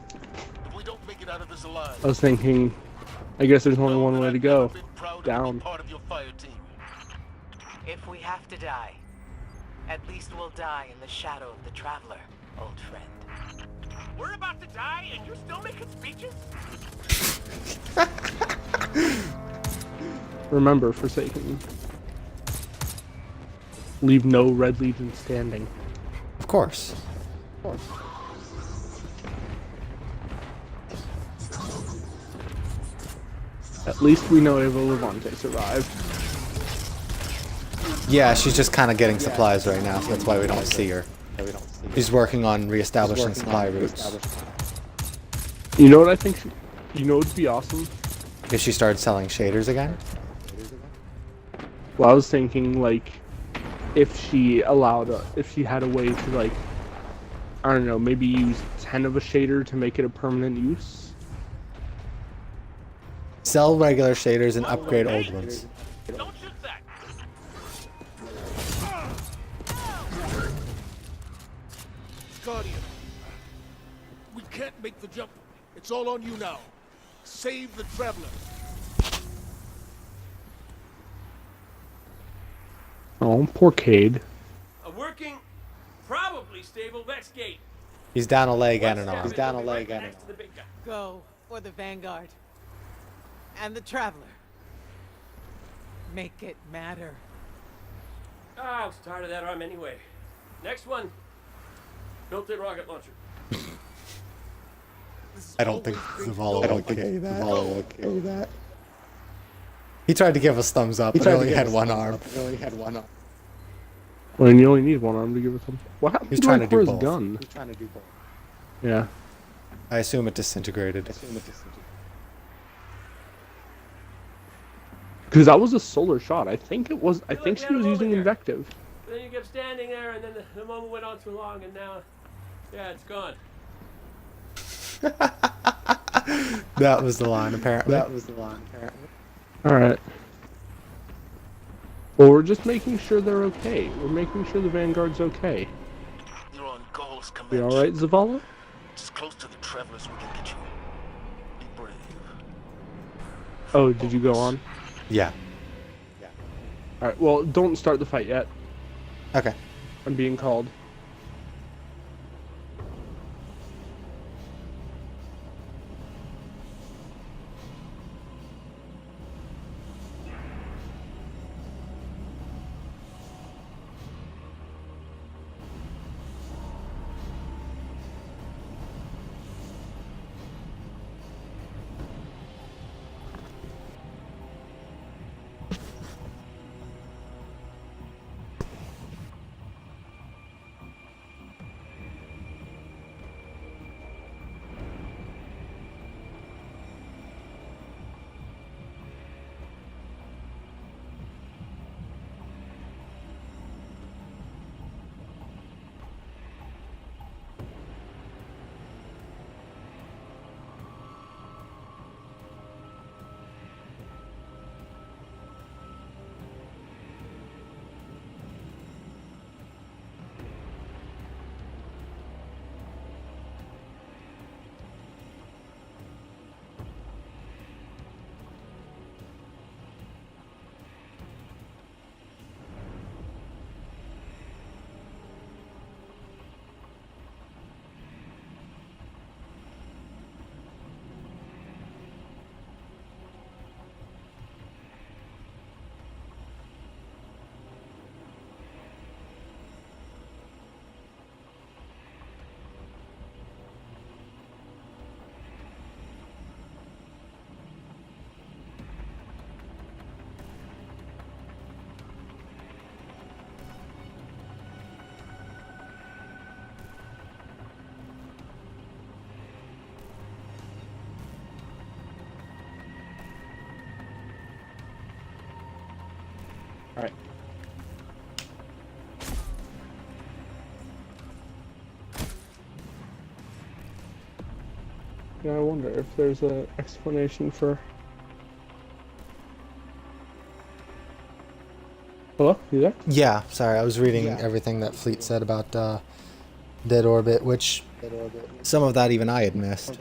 If we don't make it out of this alive, I was thinking, I guess there's only one way to I've go. never been proud to be Down. part of your fire team. If we have to die, at least we'll die in the shadow of the Traveler, old friend. We're about to die, and you're still making speeches? Remember, Forsaken. Leave no Red Legion standing. Of course. At least we know Ava Levante survived. Yeah, she's just kind of getting supplies right now, so that's why we don't see her. She's working on reestablishing supply routes. You know what I think? You know what would be awesome? If she started selling shaders again? Well, I was thinking, like, if she had a way to, like, I don't know, maybe use 10 of a shader to make it a permanent use. Sell regular shaders and upgrade old ones. Don't shoot that! Guardian, we can't make the jump. It's all on you now. Save the Traveler. Oh, poor Cade. A working, probably stable Vex gate. He's down a leg and an One arm. step and we'll be right next to the big guy. Go for the Vanguard. And the Traveler. Make it matter. Ah, I was tired of that arm anyway. Next one. Built-in rocket launcher. I don't think Zavala will okay that. He tried to give us thumbs up, but he only had one arm. Well, and you only need one arm to give it some. What happened He's to trying to do his both. gun? Yeah. I assume it disintegrated. Because that was a solar shot. I think it was. I think she had was him using over here. invective. Then you kept standing there, and then the moment went on too long, and now, yeah, it's gone. That was the line, apparently. All right. Well, we're just making sure they're okay. We're making sure the Vanguard's okay. You're on Gaul's command. You all right, Zavala? As close to the Travelers we can get you. Be brave. Oh, did you go on? Yeah. All right. Well, don't start the fight yet. Okay. I'm being called. Alright. Yeah, I wonder if there's an explanation for... Hello? You there? Yeah, sorry, I was reading everything that Fleet said about Dead Orbit, which some of that even I had missed.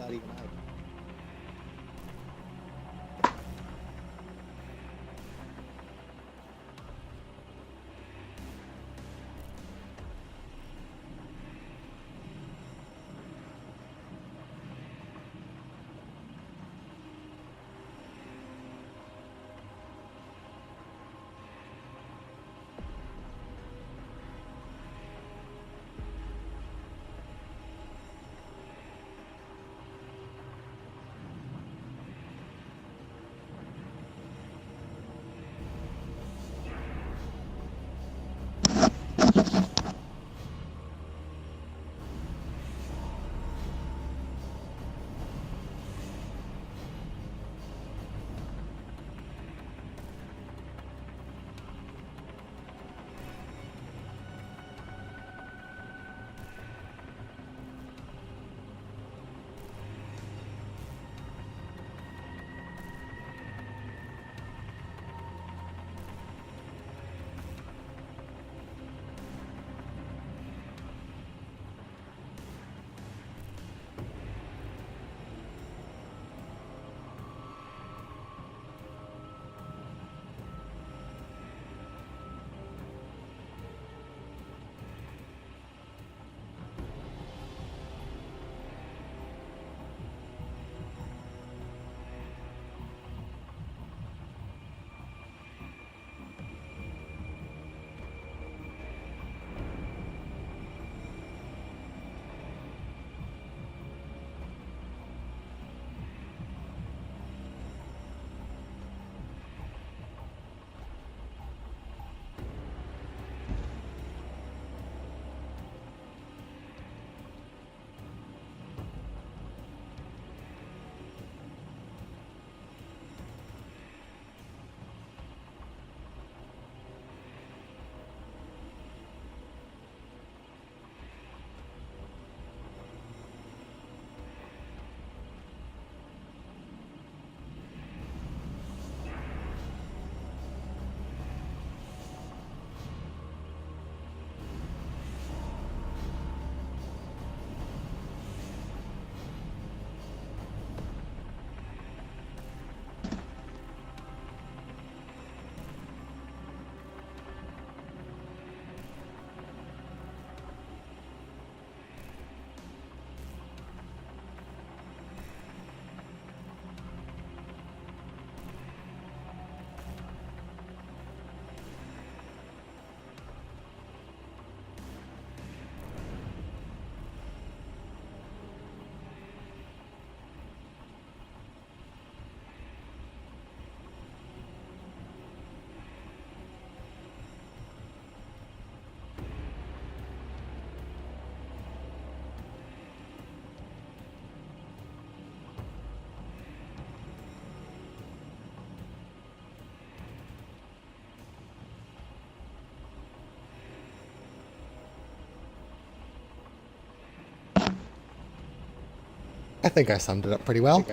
I think I summed it up pretty well.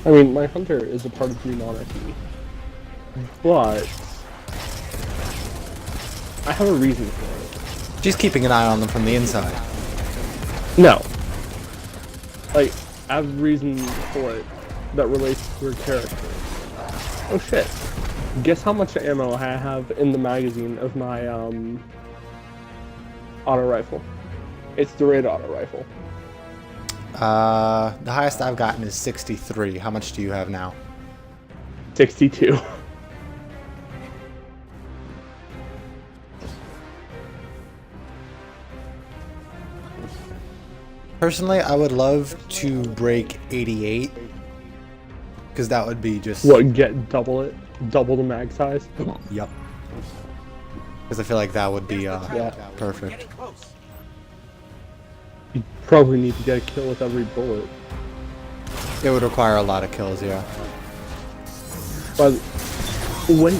I mean, my hunter is a part of the monarchy, but I have a reason for it. She's keeping an eye on them from the inside. No. Like, I have a reason for it that relates to her character. Oh shit. Guess how much ammo I have in the magazine of my, auto rifle. It's the red auto rifle. The highest I've gotten is 63. How much do you have now? 62. Personally, I would love to break 88. Because that would be just... What, get double it? Double the mag size? Yep. Because I feel like that would be, perfect. You probably need to get a kill with every bullet. It would require a lot of kills, yeah. But when...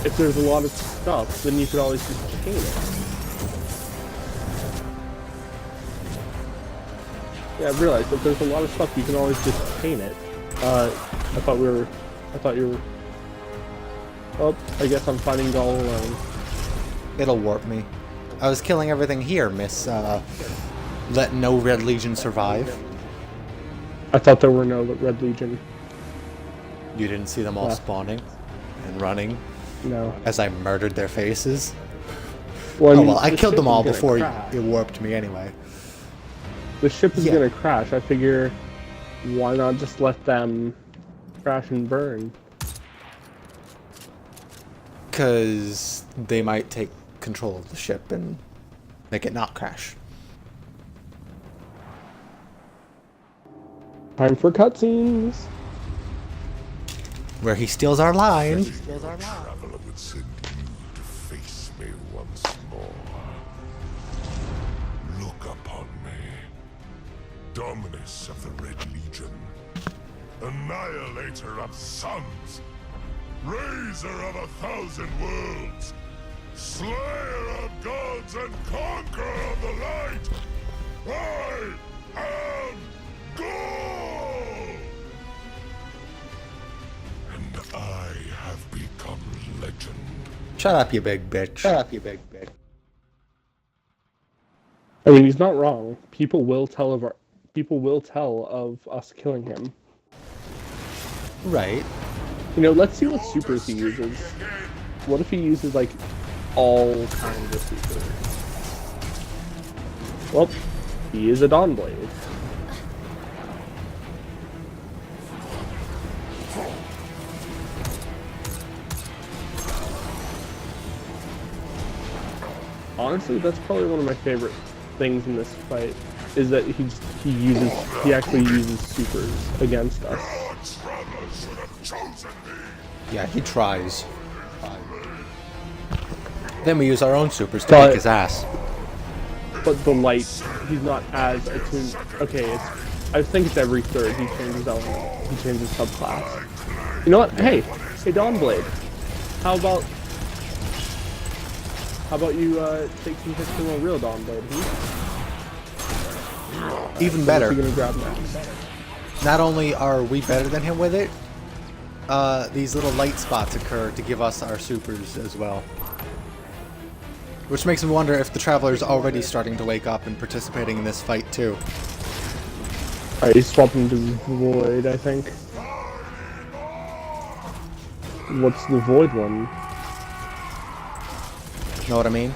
If there's a lot of stuff, then you could always just chain it. Yeah, I realized if there's a lot of stuff, you can always just chain it. I thought you were... Oh, I guess I'm fighting Gaul alone. It'll warp me. I was killing everything here, miss, let no Red Legion survive. I thought there were no Red Legion. You didn't see them all spawning and running? No. As I murdered their faces? Well, oh well, I killed them all before crash. it warped me anyway. The ship is gonna crash. I figure, why not just let them crash and burn? Because they might take control of the ship and make it not crash. Time for cutscenes. Where he steals our line. Traveler would send you to face me once more. Look upon me. Dominus of the Red Legion. Annihilator of suns. Raiser of 1,000 worlds. Slayer of gods and conqueror of the light. I am Gaul! And I have become legend. Shut up, you big bitch. Shut up, you big bitch. I mean, he's not wrong. People will tell of us killing him. Right. You know, let's see what supers he uses. What if he uses, like, all kinds of supers? Well, he is a Dawnblade. Honestly, that's probably one of my favorite things in this fight, is that he actually uses supers against us. Yeah, he tries. Then we use our own supers to kick his ass. But the light, he's not as attuned. Okay, I think it's every third he changes element. He changes subclass. You know what? Hey, Dawnblade. How about you take some hits from a real Dawnblade? Even better. Gonna grab that? Not only are we better than him with it, these little light spots occur to give us our supers as well. Which makes me wonder if the Traveler's already starting to wake up and participating in this fight too. Alright, he's swapping to Void, I think. What's the Void one? Know what I mean?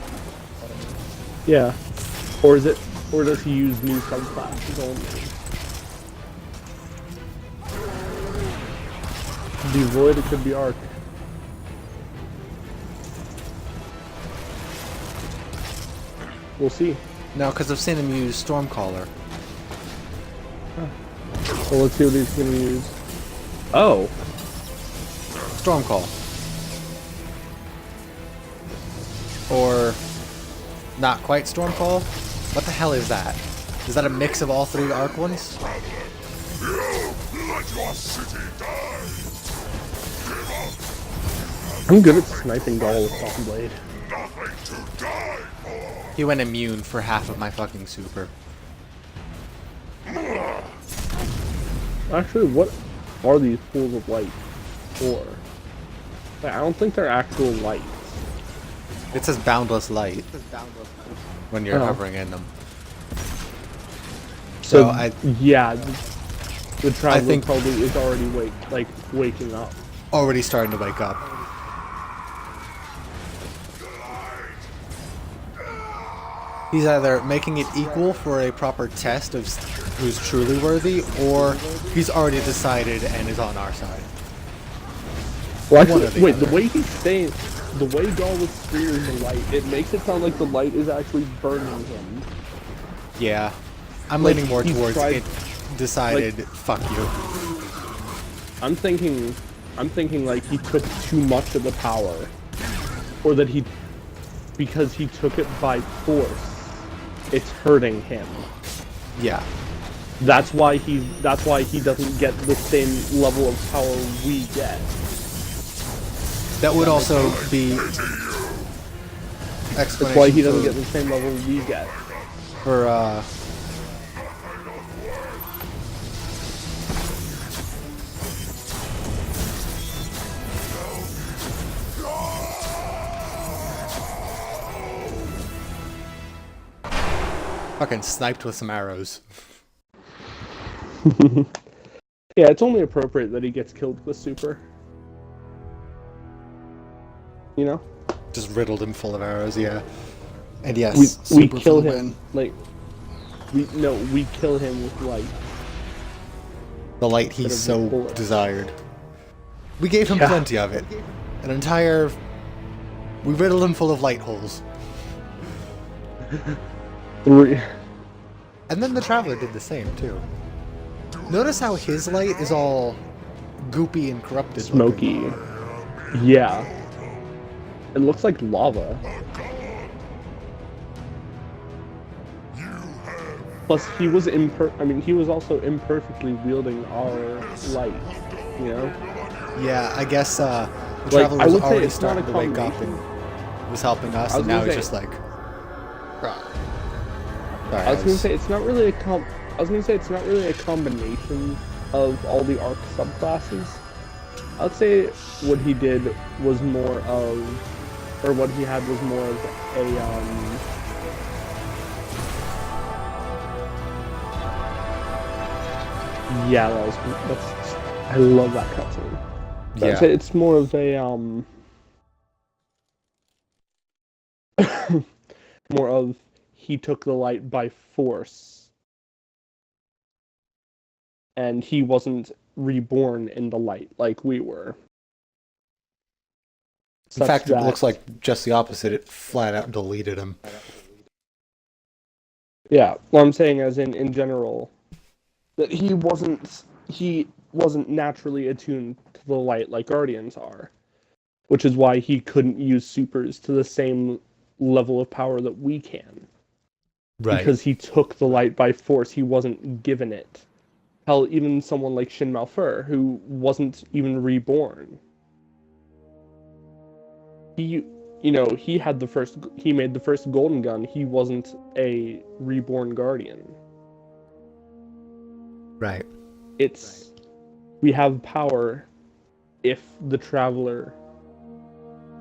Yeah. Or does he use new subclasses only? It could be Void, it could be Arc. We'll see. No, because I've seen him use Stormcaller. Well, let's see what he's gonna use. Oh! Stormcall. Or... not quite Stormcall? What the hell is that? Is that a mix of all three Arc ones? I'm good at sniping Gaul with Dawnblade. He went immune for half of my fucking super. Actually, what are these pools of light for? I don't think they're actual lights. It says boundless light when you're hovering in them. So yeah, the traveler probably is already waking up. Already starting to wake up. He's either making it equal for a proper test of who's truly worthy, or he's already decided and is on our side. Well, actually, wait, the way he's saying, the way Gaul was screaming the light, it makes it sound like the light is actually burning him. Yeah. I'm leaning more towards it decided, fuck you. I'm thinking like he took too much of the power. Or that because he took it by force, it's hurting him. Yeah. That's why he doesn't get the same level of power we get. That would also be explanation. That's why he doesn't get the same level we get. For fucking sniped with some arrows. Yeah, it's only appropriate that he gets killed with super. You know? Just riddled him full of arrows, yeah. And yes, we kill him like we kill him with light. The light he so desired. We gave him plenty of it. We riddled him full of light holes. And then the Traveler did the same, too. Notice how his light is all goopy and corrupted. Smoky. Looking. Yeah. It looks like lava. Plus, he was also imperfectly wielding our light, you know? Yeah, I guess the Traveler was already starting to wake up and was helping us, and now he's just like... Sorry, I was gonna say it's not really a combination of all the arc subclasses. I'd say what he did was more of, or what he had was more of a yeah, that's I love that cutscene. Yeah. I'd say it's more of a more of he took the light by force, and he wasn't reborn in the light like we were. In fact, it looks like just the opposite. It flat out deleted him. Yeah, well, I'm saying as in general, that he wasn't naturally attuned to the light like Guardians are, which is why he couldn't use supers to the same level of power that we can. Right. Because he took the light by force, he wasn't given it. Hell, even someone like Shin Malphur, who wasn't even reborn. He made the first golden gun, he wasn't a reborn Guardian. Right. We have power if the Traveler,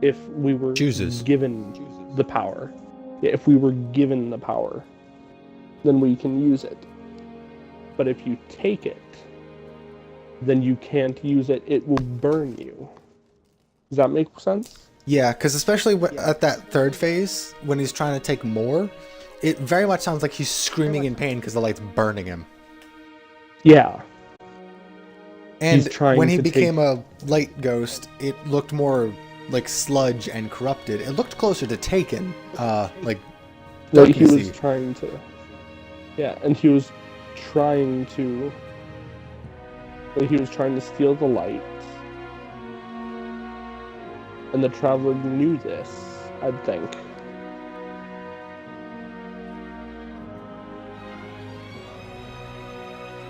if we were given the power. Yeah, if we were given the power, then we can use it. But if you take it, then you can't use it. It will burn you. Does that make sense? Yeah, because especially at that third phase, when he's trying to take more, it very much sounds like he's screaming in pain because the light's burning him. Yeah. And when he became a light ghost, it looked more like sludge and corrupted. It looked closer to Taken, like he was trying to. Yeah, and he was trying to. He was trying to steal the light, and the Traveler knew this, I think.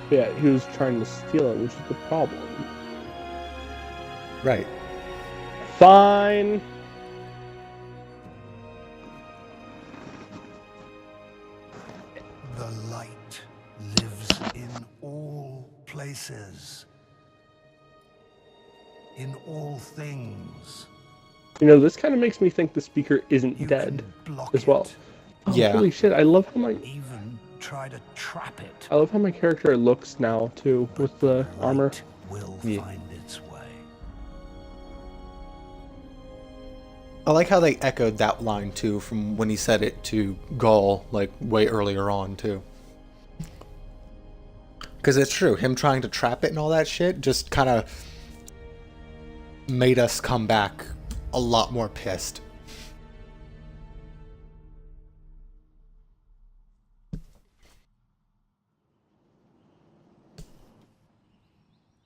Yeah, he was trying to steal it, which is the problem. Right. Fine. The light lives in all places, in all things. You know, this kind of makes me think the speaker isn't dead as well. Oh, Yeah. holy shit! I love how my Even try to trap it. I love how my character looks now too with the armor. Light will Yeah. find its way. I like how they echoed that line too from when he said it to Gaul, like way earlier on too. Because it's true, him trying to trap it and all that shit just kind of made us come back a lot more pissed.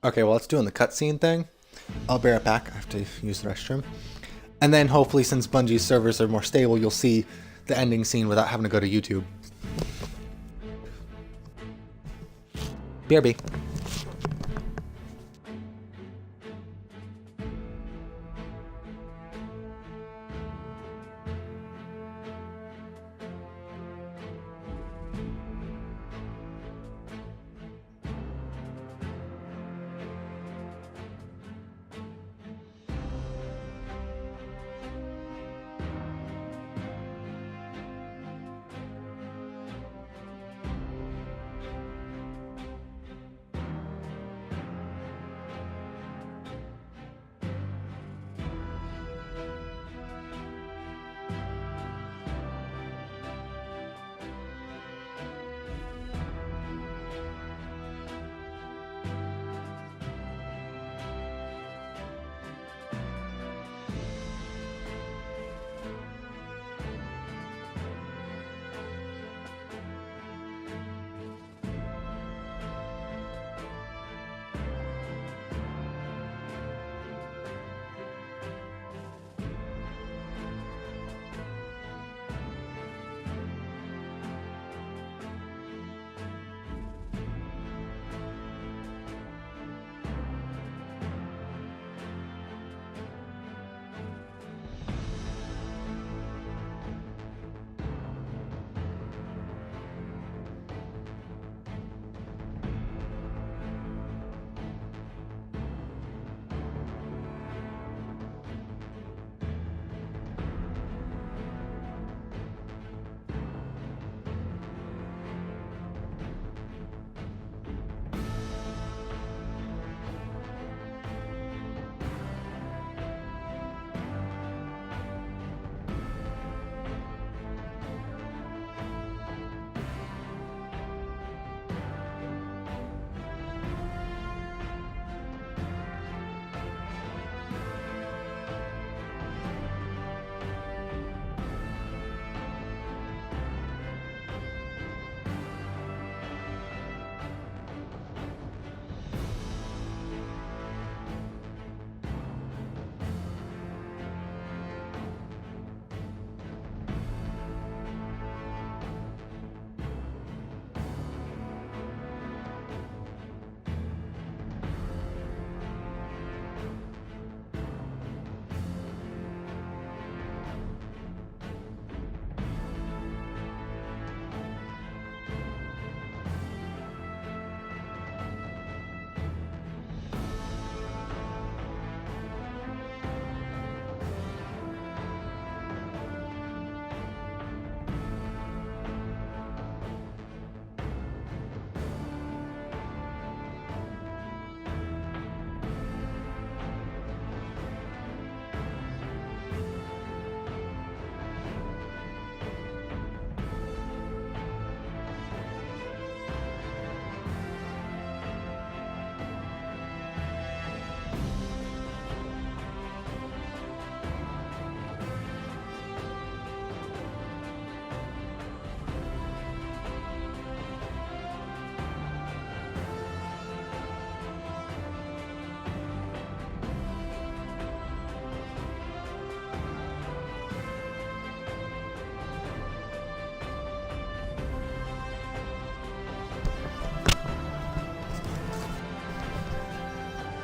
Okay, well, let's doing the cutscene thing. I'll bear it back. I have to use the restroom. And then hopefully, since Bungie's servers are more stable, you'll see the ending scene without having to go to YouTube. BRB.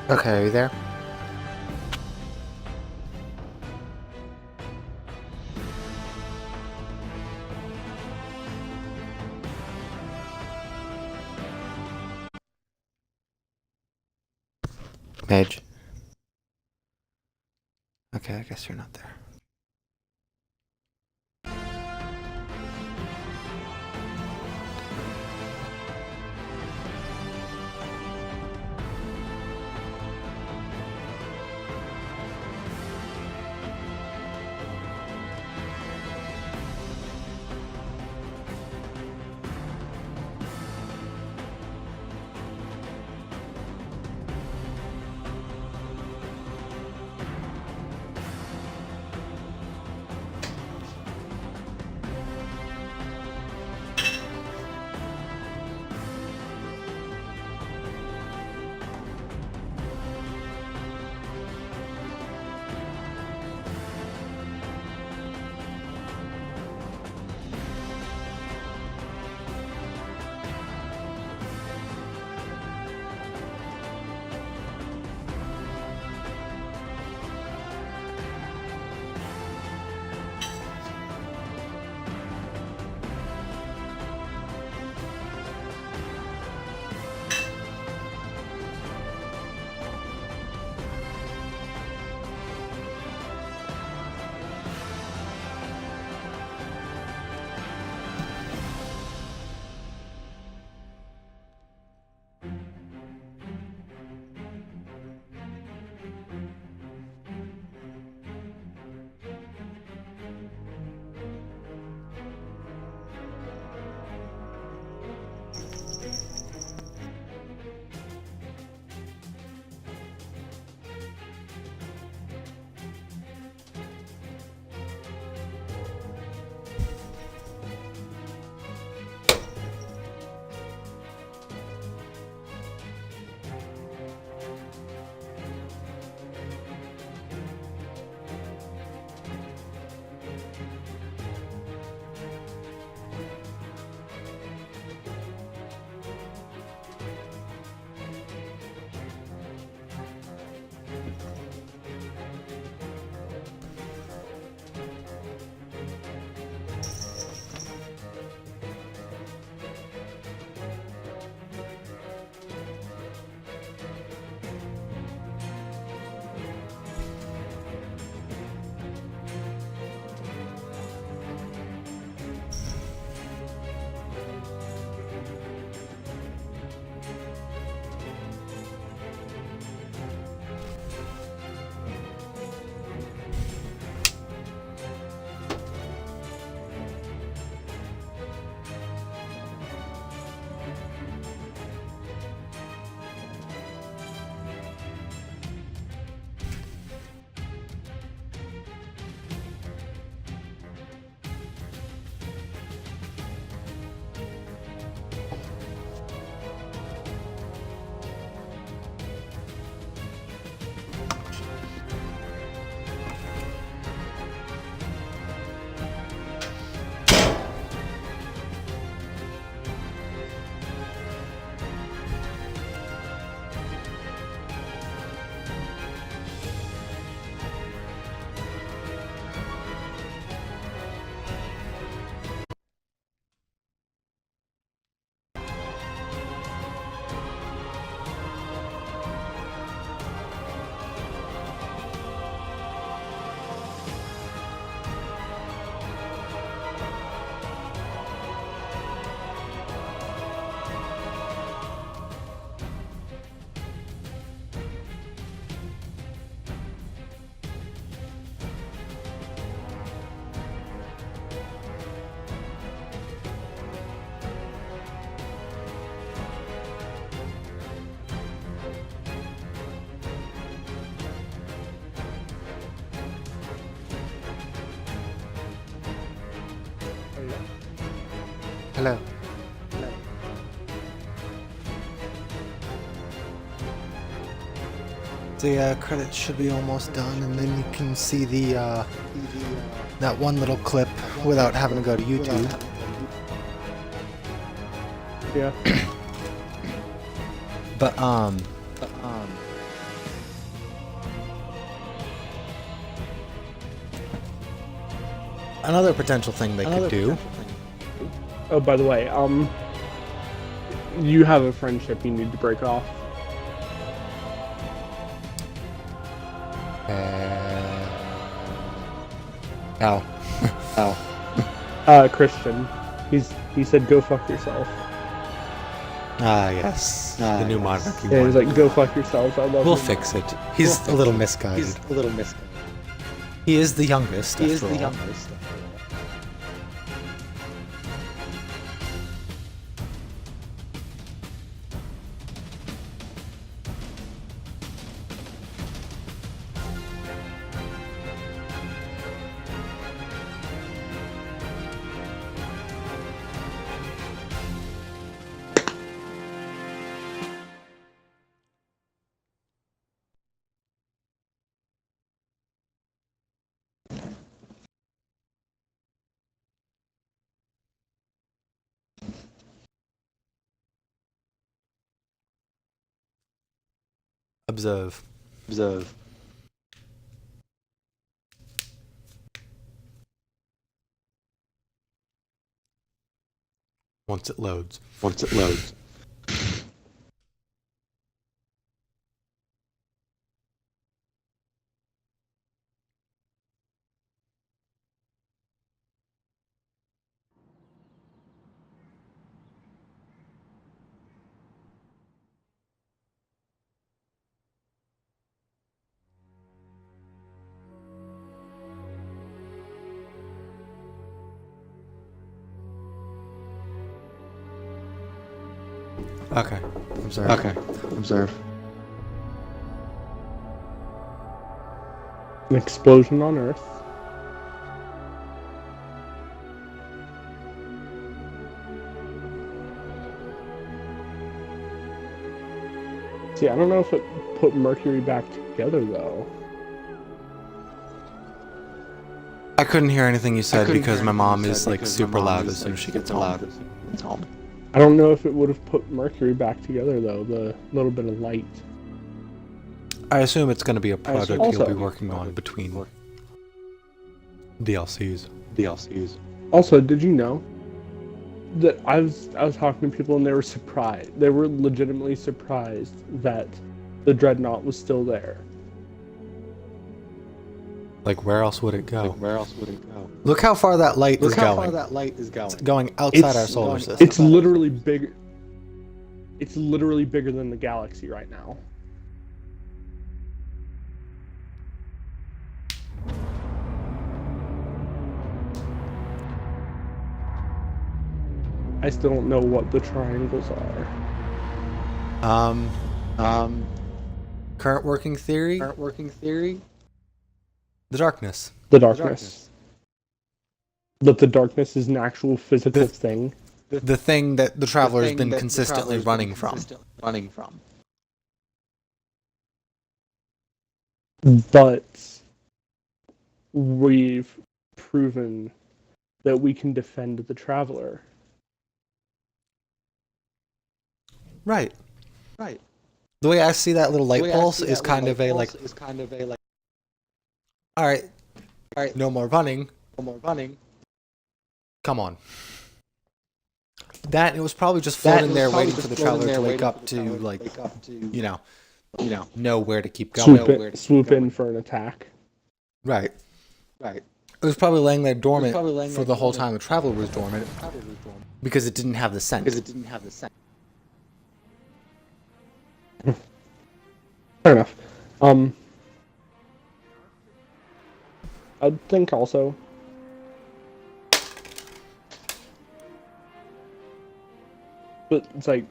Okay, are you there? Midge. Okay, I guess you're not there. Hello. The credits should be almost done, and then you can see the that one little clip without having to go to YouTube. Yeah. But another potential thing they could do. Oh, by the way, you have a friendship you need to break off. Ow. Christian. He said go fuck yourself. Ah, yes. The new monarchy Yeah, one. he's like, go fuck yourselves. I love We'll you. fix it. He's a little misguided. He is the youngest, after all. Observe. Once it loads. Okay. Observe. An explosion on Earth. See, I don't know if it put Mercury back together, though. I couldn't hear anything you said because my mom is like super loud as soon as she gets home. I don't know if it would have put Mercury back together, though, the little bit of light. I assume it's going to be a project you'll Also- be working on between DLCs. Also, did you know that I was talking to people and they were surprised. They were legitimately surprised that the Dreadnought was still there. Like, where else would it go? Look how far that light is going. It's going outside our solar system. It's literally big. It's literally bigger than the galaxy right now. I still don't know what the triangles are. Current working theory? The darkness. The darkness. That the darkness is an actual physical thing. The thing that the Traveler has been consistently running from. But we've proven that we can defend the Traveler. Right. The way I see that little light pulse is kind of a like, alright, no more running. Come on. That, it was probably just floating there waiting for the Traveler to wake up to, like, you know where to keep going. Swoop in for an attack. Right. It was probably laying there dormant for the whole time the Traveler was dormant because it didn't have the scent. Fair enough. I think also but it's like,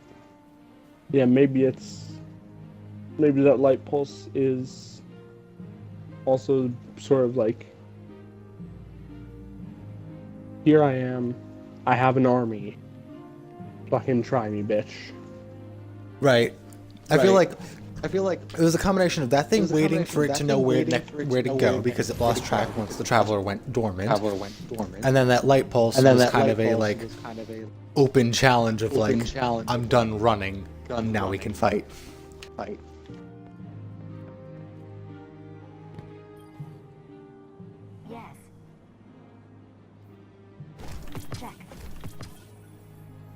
yeah, maybe that light pulse is also sort of like, here I am, I have an army, fucking try me, bitch. Right. I feel like it was a combination of that thing waiting for it to know where to go because it lost track once the Traveler went dormant. And then that light pulse was kind of a like open challenge of like, I'm done running, now we can fight. Yes. Check.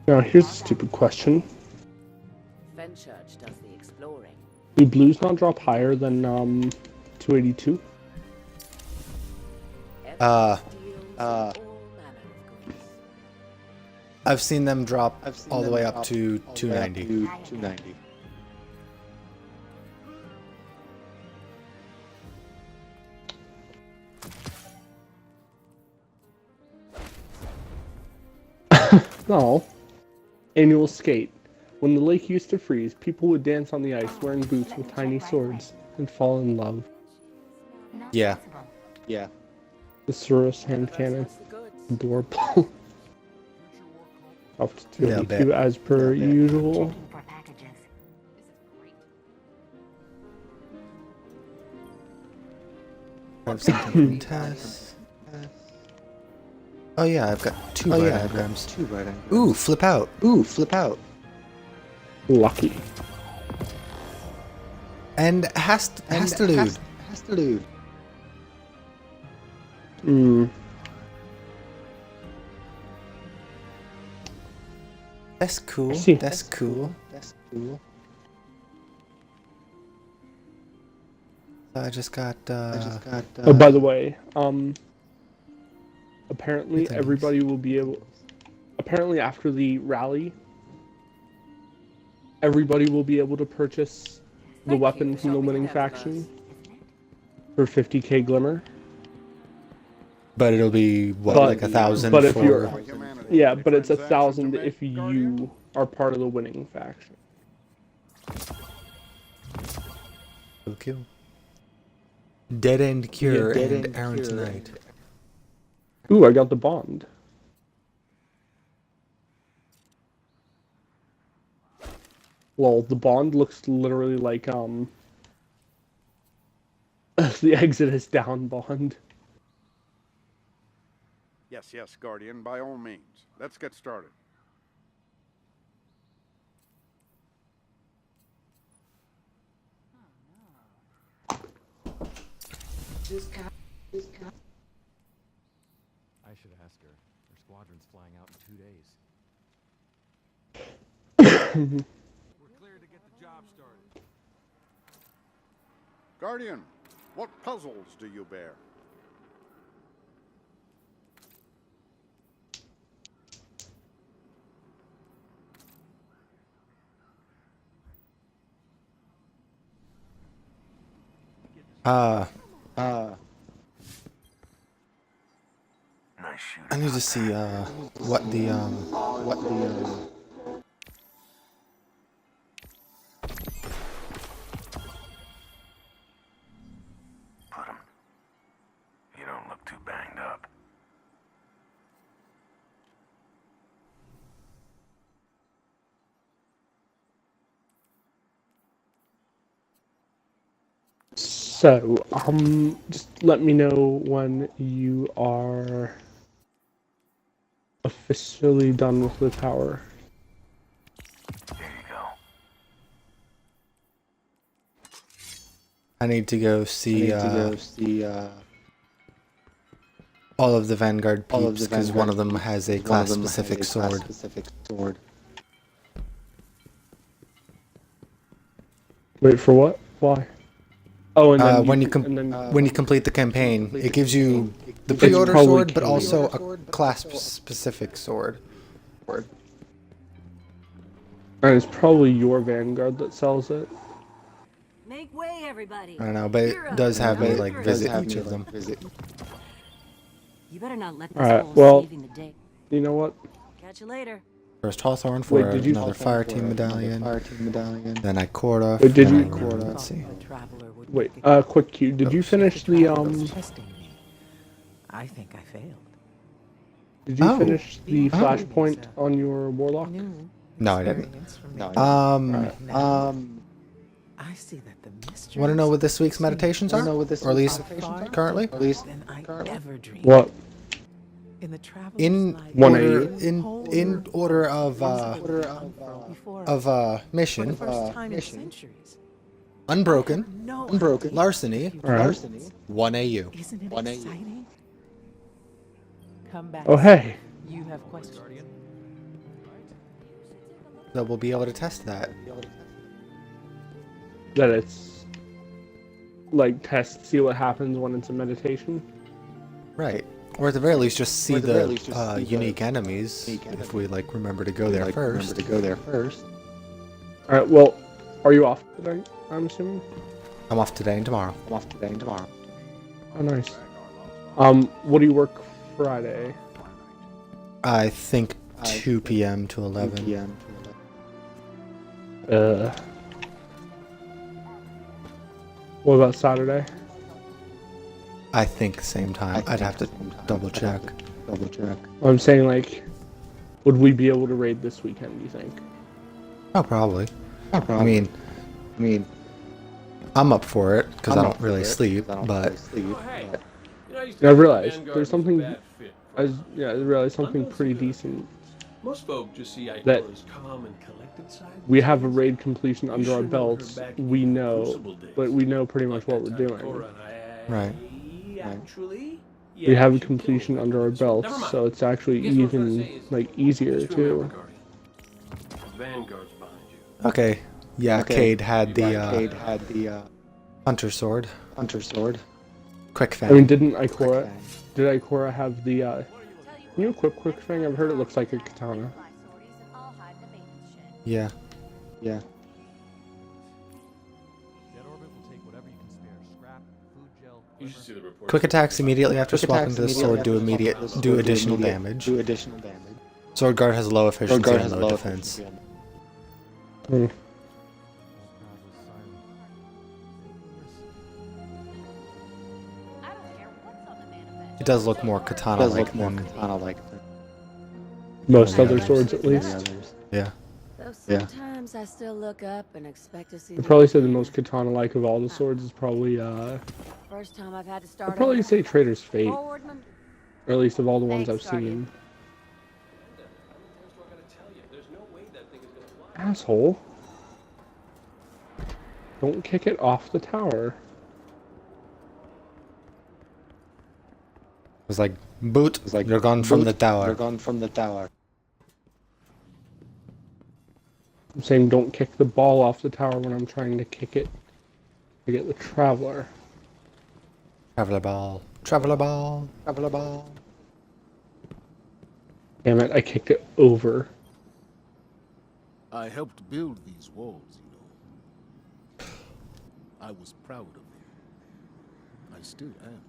Now here's a stupid question. Fenchurch does the exploring. Do blues not drop higher than 282? Every I've seen them drop all the way up to 290. No. Annual skate. When the lake used to freeze, people would dance on the ice wearing boots with tiny swords and fall in love. Yeah. The Surus hand cannon. Adorable. Up to Yeah, 282 as per usual. Have something to test. Oh yeah, I've got two right engrams. Ooh, flip out. Lucky. And Hastalude. That's cool. See. That's cool. I just got. Oh, by the way, apparently everybody will be able. Apparently, after the rally, everybody will be able to purchase the weapon from the winning faction for 50k glimmer. But it'll be what, like 1,000 But if for. you're, yeah, but it's 1,000 if you are part of the winning faction. Okay. Dead End Cure and Aaron Tonight. Ooh, I got the bond. Well, the bond looks literally like the Exodus down bond. Yes, Guardian, by all means. Let's get started. I should ask her. Her squadron's flying out in 2 days. We're clear to get the job started. Guardian, what puzzles do you bear? I need to see what the Put him. You don't look too banged up. So, just let me know when you are officially done with the tower. Here you go. I need to go see all of the Vanguard peeps because one of them has a class-specific sword. Wait, for what? Why? Oh, and then when you complete the campaign, it gives you the pre-order sword, but also a class-specific sword. And it's probably your Vanguard that sells it. Make way, everybody. I don't know, but it does have me like visit each of them. You better not let this Alright, whole well, saving the day. you know what? Catch you later. First Hawthorne for Wait, did you- another Fireteam medallion. Then Icora. Wait, did you- Let's see. Wait, quick cue. Did you finish the Testing me. I think I failed. Did you finish the flashpoint on your Warlock? No, I didn't. I see that the mystery. Want to know what this week's meditations are? Or at least currently? Than I ever dreamed. What? In the travel In One order, eighty. in order of mission. first time in centuries. Unbroken. No. Larceny. Alright. 1 AU. Isn't it exciting? Come back. Oh, hey. You have questions. So we'll be able to test that. That it's like test, see what happens when it's a meditation. Right. Or at the very least, just see the unique enemies, if we like remember to go there first. All right. Well, are you off today? I'm assuming. I'm off today and tomorrow. Oh, nice. What do you work Friday? I think 2 p.m. to 11. What about Saturday? I think same time. I'd have to double check. I'm saying, like, would we be able to raid this weekend, do you think? Oh, probably. I mean, I'm up for it because I don't really sleep, but I realized there's something. I realized something pretty decent. Most folk just see That Ikori's calm and collected side. we have a raid completion under our belts. We know, but we know pretty much what we're doing. right. Actually, We have a completion under our belts, so it's actually even like easier too. Vanguard's behind you. Okay. Yeah, Cade had the Hunter Sword. Quick I Fang. mean, did Ikora have the? Can you equip Quick Fang? I've heard it looks like a katana. Yeah. Jet Orbit will take whatever you can spare. Scrap, food gel. You should see the report. Quick attacks immediately after swapping to the sword do additional damage. Sword guard has low efficiency and low defense. It does look more katana-like than Most other swords, at least. Yeah. Though sometimes I still look up and expect to see. I'd probably say the most katana-like of all the swords is probably First time I've had to start. I'd probably say Traitor's Fate, Forward, or at least of all the ones I've Thanks, seen. Asshole! Don't kick it off the tower. It was like, boot, you're gone from the tower. I'm saying don't kick the ball off the tower when I'm trying to kick it to get the Traveler. Traveler ball. Traveler ball. Damn it, I kicked it over. I helped build these walls, you know. I was proud of them. I still am.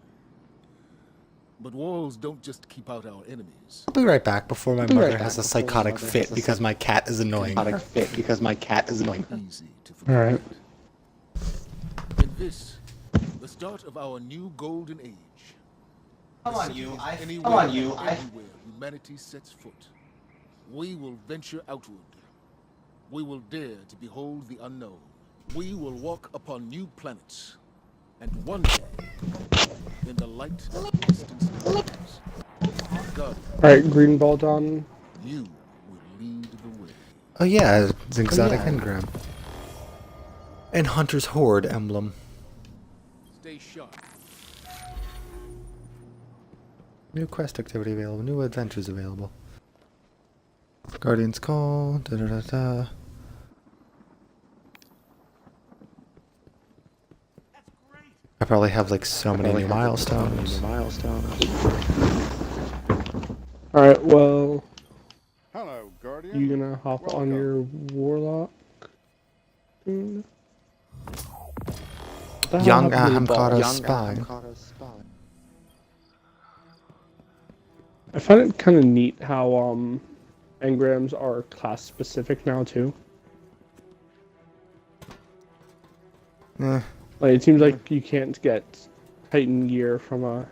But walls don't just keep out our enemies. I'll be right back before my mother has a psychotic fit because my cat is annoying. Easy to forget. Alright. In this, the start of our new golden age. Anywhere humanity sets foot, we will venture outward. We will dare to behold the unknown. We will walk upon new planets. And one day, in the light of distant stars, God, Alright, green ball done. you will lead the way. Oh yeah, it's exotic engram. And Hunter's Horde emblem. Stay sharp. New quest activity available. New adventures available. Guardian's Call. Da da da da. I probably have like so many new milestones. Alright, well, Hello, Guardian. you gonna hop on your Warlock? Young Ahamkara's Spy. I find it kind of neat how engrams are class specific now too. Eh. Like it seems like you can't get Titan gear from a.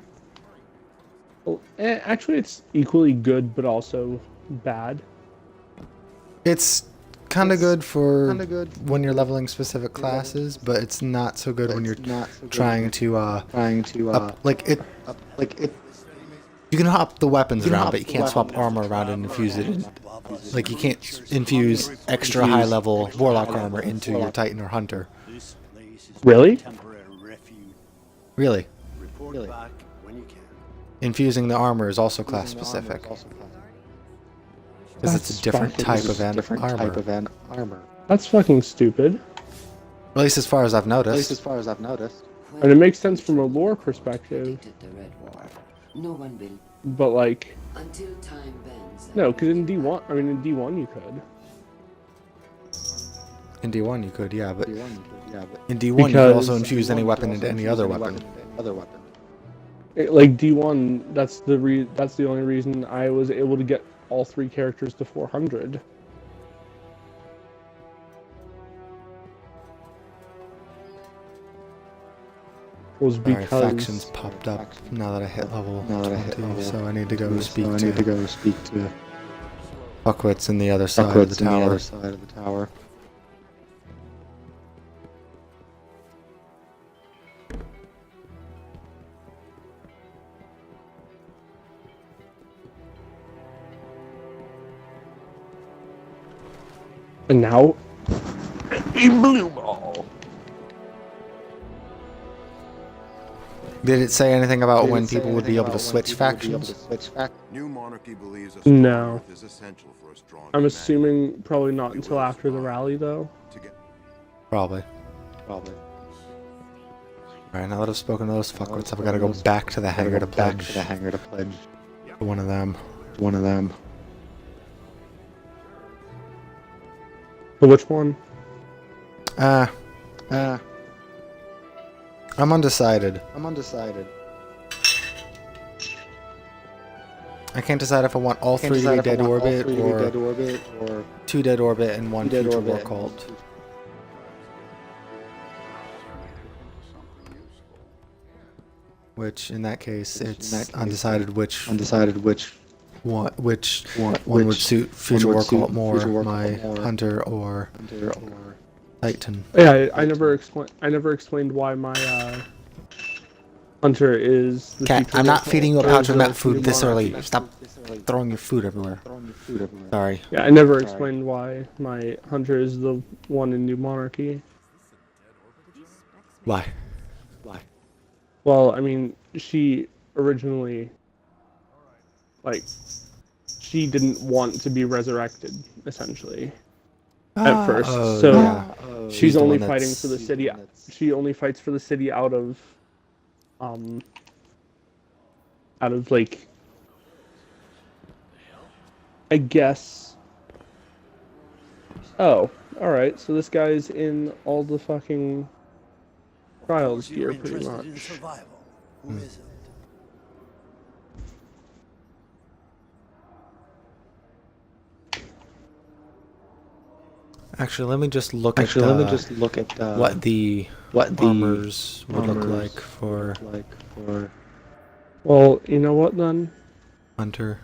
Well, actually, it's equally good, but also bad. It's kind of good for when you're leveling specific classes, but it's not so good when you're trying to like it. You can hop the weapons around, but you can't swap armor around and infuse it. Like you can't infuse extra high level Warlock armor into your Titan or Hunter. Really? Really? Infusing the armor is also class specific. Because it's a different type of armor. That's fucking stupid. At least as far as I've noticed. And it makes sense from a lore perspective. No one will But like, Until time bends. no, because in D1, I mean in D1 you could. In D1 you could, yeah, but in D1 you could also infuse any weapon into any other weapon. Like D1, that's the only reason I was able to get all 3 characters to 400. Was Alright, because factions popped up now that I hit level 20, so I need to go speak to Fuckwits in the other side of the tower. And now, a blue ball. Did it say anything about when people would be able to switch factions? New monarchy believes a No. is essential for a strong I'm assuming probably not until after the rally, though. Probably. Alright, now that I've spoken to those fuckwits, I've got to go back to the hangar to pledge. One of them. But which one? I'm undecided. I can't decide if I want all 3 to be dead orbit, or 2 dead orbit and 1 future war cult. Which, in that case, it's undecided which one would suit future war cult more, my hunter or Titan. Yeah, I never explained why my hunter is the Cat, future I'm not war feeding you a cult, pouch or of the map food future this monarchy. early. Stop throwing your food everywhere. Sorry. Yeah, I never explained why my hunter is the one in New Monarchy. Why? Well, I mean, she originally, like, she didn't want to be resurrected, essentially, at first. So she's only fighting for the city. She only fights for the city out of like, I guess. Oh, all right. So this guy's in all the fucking trials gear, pretty much. Who isn't? Actually, let me just look at what the armors would look like for Well, you know what then? hunter.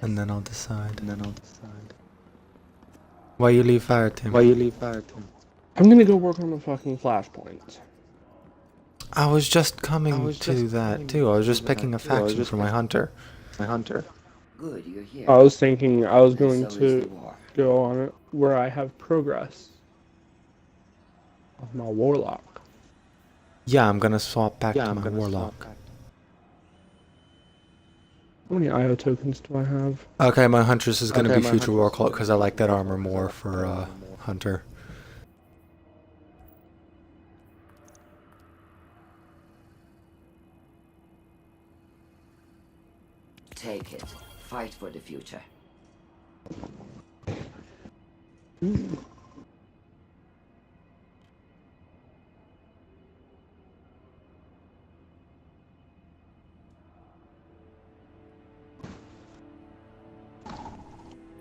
And then I'll decide. Why you leave fire team? I'm gonna go work on the fucking flashpoint. I was just coming to that too. I was just picking a faction for my hunter. Good, you're here. I was thinking I was going So is the to war. go on it where I have progress of my warlock. Yeah, I'm gonna swap back to my warlock. How many IO tokens do I have? Okay, my huntress is gonna be future war cult because I like that armor more for hunter. Take it. Fight for the future.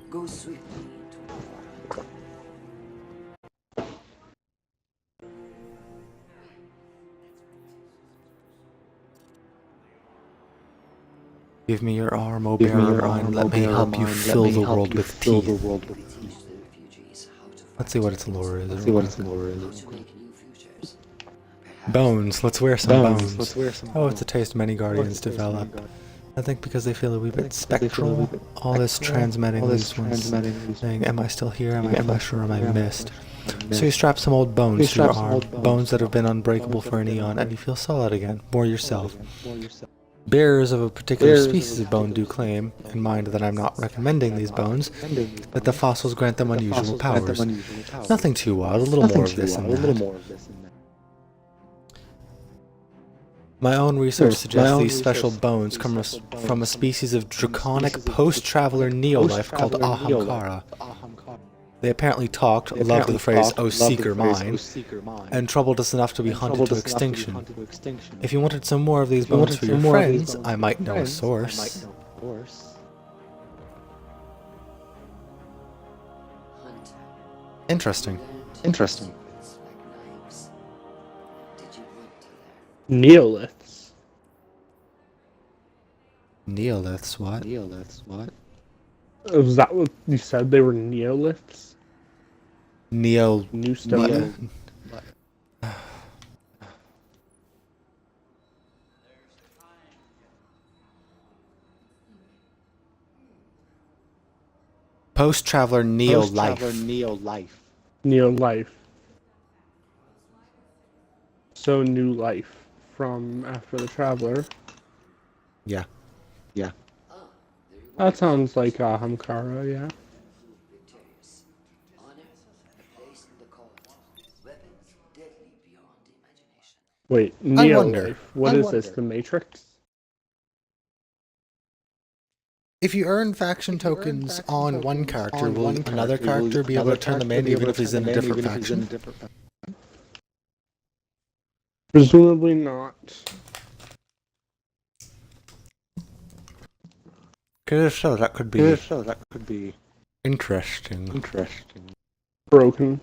Go swiftly into war. Give me your arm, O bearer of mine. Let me help you fill the world with teeth. Let's see what its lore is. Bones. Let's wear some bones. Oh, it's a taste many guardians develop. I think because they feel a wee bit spectral. All this transmitting these ones saying, am I still here? Am I sure? Am I missed? So you strap some old bones to your arm. Bones that have been unbreakable for an eon, and you feel solid again. More yourself. Bearers of a particular species of bone do claim, in mind that I'm not recommending these bones, that the fossils grant them unusual powers. Nothing too wild, a little more of this and that. My own research suggests these special bones come from a species of draconic post-traveler neolife called Ahamkara. They apparently talked, loved the phrase, "O Seeker Mine," and troubled us enough to be hunted to extinction. If you wanted some more of these bones for your friends, I might know a source. Interesting. Interesting. Neoliths. Neoliths, what? Was that what you said? They were neoliths? New stone. Post-traveler Neolife. Neolife. So new life from after the traveler. Yeah. That sounds like Ahamkara, yeah. Wait, Neolife. What is this? The Matrix? If you earn faction tokens on one character, will another character be able to turn them in even if he's in a different faction? Presumably not. If so, that could be interesting. Broken.